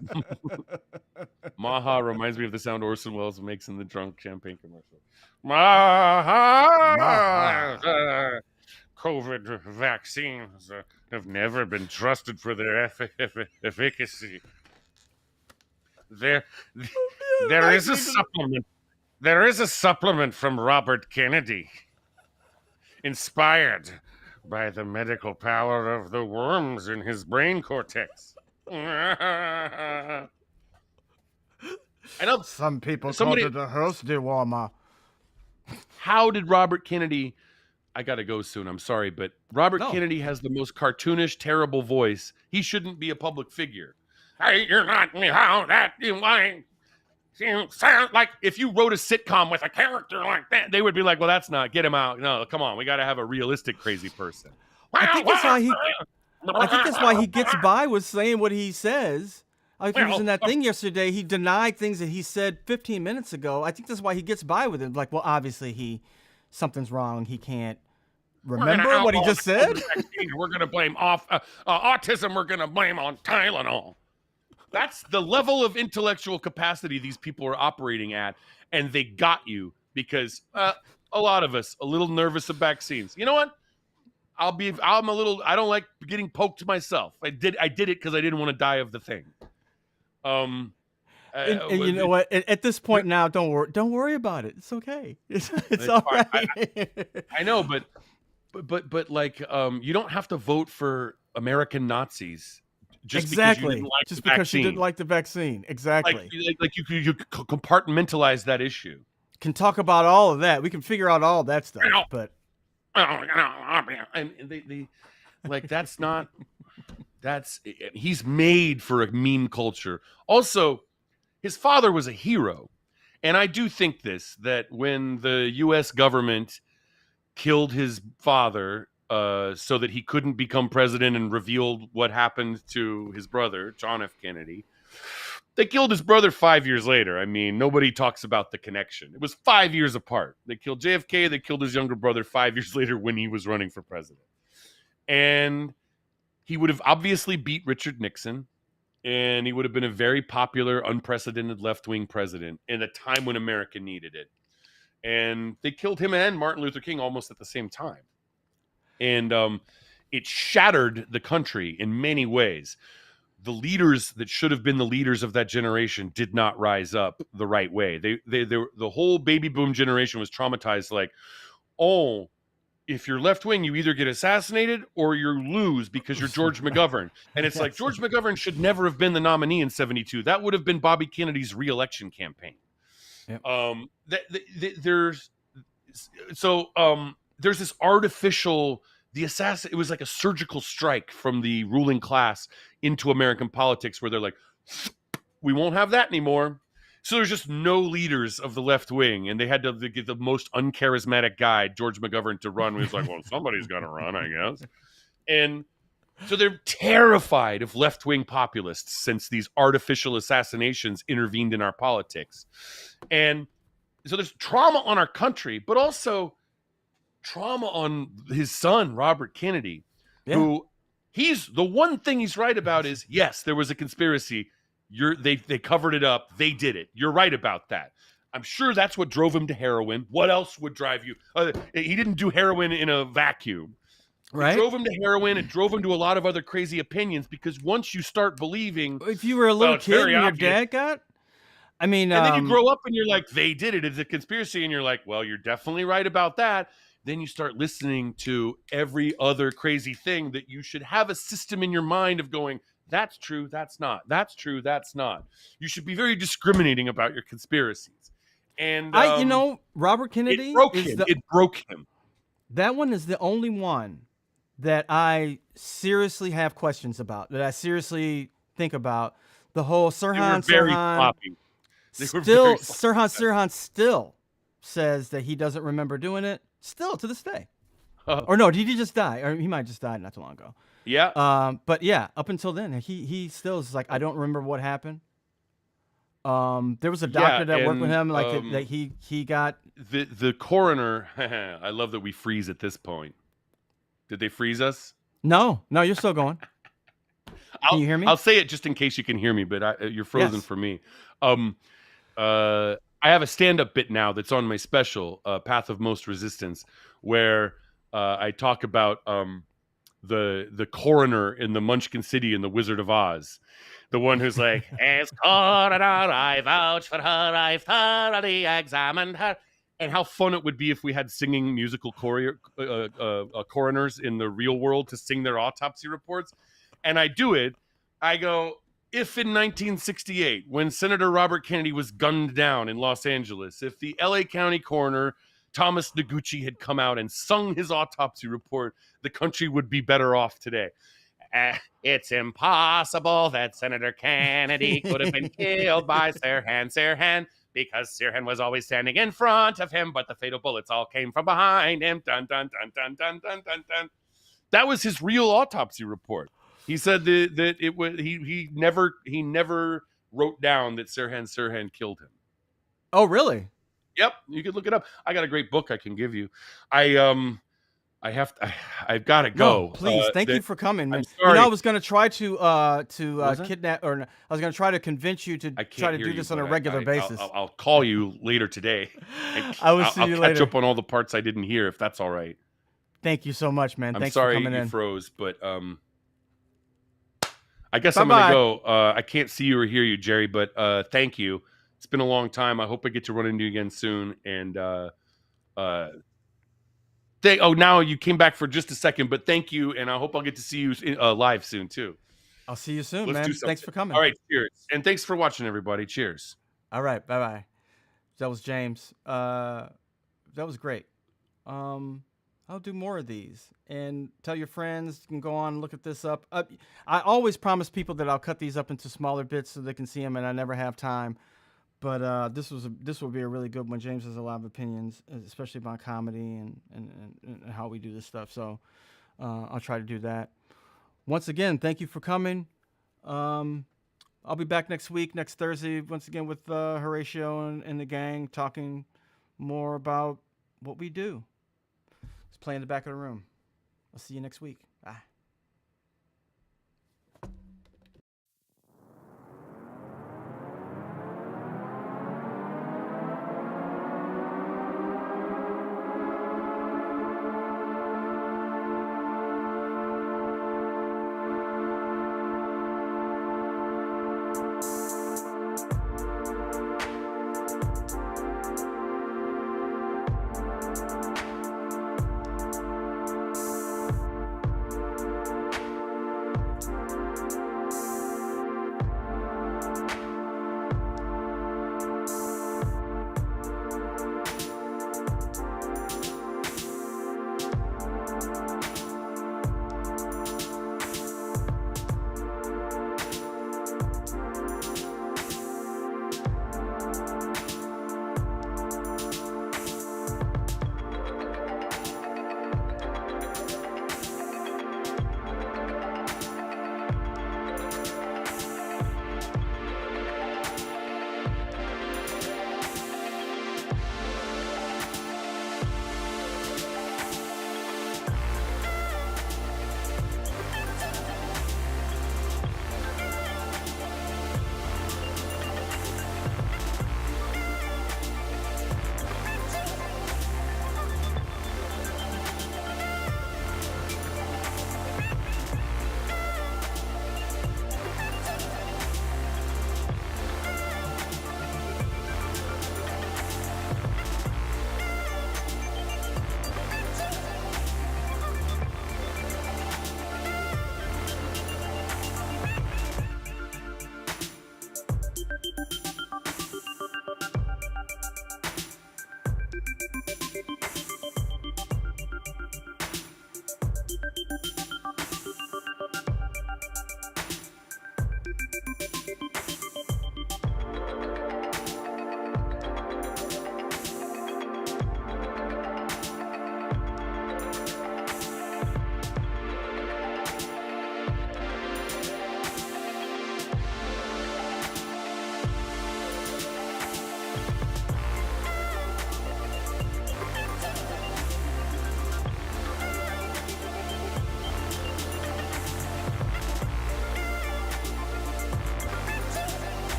Maha reminds me of the sound Orson Welles makes in the drunk champagne commercial. Maha. Maha. COVID vaccines have never been trusted for their efficacy. There, there is a supplement. There is a supplement from Robert Kennedy, inspired by the medical power of the worms in his brain cortex. I know Some people somebody. called it a host dewormer. How did Robert Kennedy? I gotta go soon. I'm sorry, but Robert No. Kennedy has the most cartoonish, terrible voice. He shouldn't be a public figure. Hey, you're not me. How that you like? You sound like if you wrote a sitcom with a character like that, they would be like, "Well, that's not. Get him out. No, come on. We got to have a realistic crazy person." I think that's why he. I think that's why he gets by with saying what he says. Like he was in that thing yesterday. He denied things that he said 15 minutes ago. I think that's why he gets by with it. Like, well, obviously something's wrong. He can't remember what he just said. We're going to blame autism. We're going to blame on Tylenol. That's the level of intellectual capacity these people are operating at, and they got you because a lot of us a little nervous of vaccines. You know what? I don't like getting poked myself. I did it because I didn't want to die of the thing. And you know what? At this point now, don't worry about it. It's okay. It's all right. I know, but like, you don't have to vote for American Nazis just because you didn't like the vaccine. Exactly. Like you compartmentalize that issue. Can talk about all of that. We can figure out all that stuff. But and they like that's not. He's made for a meme culture. Also, his father was a hero. And I do think that when the U.S. government killed his father so that he couldn't become president and revealed what happened to his brother, John F. Kennedy, they killed his brother 5 years later. I mean, nobody talks about the connection. It was 5 years apart. They killed JFK. They killed his younger brother 5 years later when he was running for president. And he would have obviously beat Richard Nixon, and he would have been a very popular, unprecedented left-wing president in a time when America needed it. And they killed him and Martin Luther King almost at the same time. And it shattered the country in many ways. The leaders that should have been the leaders of that generation did not rise up the right way. The whole baby boom generation was traumatized, like, oh, if you're left wing, you either get assassinated or you lose because you're George McGovern. And it's like George McGovern should never have been the nominee in 1972. That would have been Bobby Kennedy's re-election campaign. Yep. There's this artificial it was like a surgical strike from the ruling class into American politics where they're like, we won't have that anymore. So there's just no leaders of the left wing, and they had to get the most uncharismatic guy, George McGovern, to run. He was like, well, somebody's got to run, I guess. And so they're terrified of left-wing populists since these artificial assassinations intervened in our politics. And so there's trauma on our country, but also trauma on his son, Robert Kennedy, who the one thing he's right about is, yes, there was a conspiracy. They covered it up. They did it. You're right about that. I'm sure that's what drove him to heroin. What else would drive you? He didn't do heroin in a vacuum. Right? It drove him to heroin. It drove him to a lot of other crazy opinions because once you start believing, if you were a little kid and your dad got, and then you grow up and you're like, they did it. It's a conspiracy, and you're like, well, you're definitely right about that. Then you start listening to every other crazy thing that you should have a system in your mind of going, that's true, that's not. That's true, that's not. You should be very discriminating about your conspiracies. And Robert Kennedy, it broke him. That one is the only one that I seriously have questions about, that I seriously think about. The whole Sirhan still says that he doesn't remember doing it, still to this day. Or no, did he just die? Or he might just died not too long ago. Yeah. But yeah, up until then, he still is like, I don't remember what happened. There was a doctor that worked with him, like that he got the coroner. I love that we freeze at this point. Did they freeze us? No, you're still going. Can you hear me? I'll say it just in case you can hear me, but you're frozen Yes. for me. Um, I have a stand-up bit now that's on my special, Path of Most Resistance, where I talk about the coroner in the Munchkin City in the Wizard of Oz, the one who's like, "As coroner, I vouch for her. I've thoroughly examined her." And how fun it would be if we had singing musical coroners in the real world to sing their autopsy reports. And I do it. I go, if in 1968, when Senator Robert Kennedy was gunned down in Los Angeles, if the LA County coroner Thomas Noguchi had come out and sung his autopsy report, the country would be better off today. It's impossible that Senator Kennedy could have been killed by Sirhan, because Sirhan was always standing in front of him, but the fatal bullets all came from behind him. Dun, dun, dun, dun, dun, dun, dun, dun. That was his real autopsy report. He said that it was he never wrote down that Sirhan killed him. Oh, really? Yep, you could look it up. I got a great book I can give you. I've got to No, go. please. Thank you for coming, man. I'm sorry. I was going to try to Was it? kidnap, or I was going to try to convince you to I try can't to hear do you, this on a but regular basis. I'll call you later today. I will see you I'll later. catch up on all the parts I didn't hear, if that's all right. Thank you so much, man. I'm Thanks sorry for coming you in. froze, but I guess I'm gonna go. I can't see you or hear you, Jerry, but thank you. It's been a long time. I hope I get to run into you again soon. And now you came back for just a second, but thank you, and I hope I'll get to see you live soon too. I'll see you soon, Let's man. do something. Thanks for coming. All right, cheers, and thanks for watching, everybody. Cheers. All right, bye-bye. That was James. That was great. I'll do more of these, and tell your friends. You can go on and look at this up. I always promise people that I'll cut these up into smaller bits so they can see them, and I never have time. But this will be a really good one. James has a lot of opinions, especially about comedy and how we do this stuff. So I'll try to do that. Once again, thank you for coming. I'll be back next week, next Thursday, once again with Horatio and the gang, talking more about what we do. Let's play in the back of the room. I'll see you next week. Bye.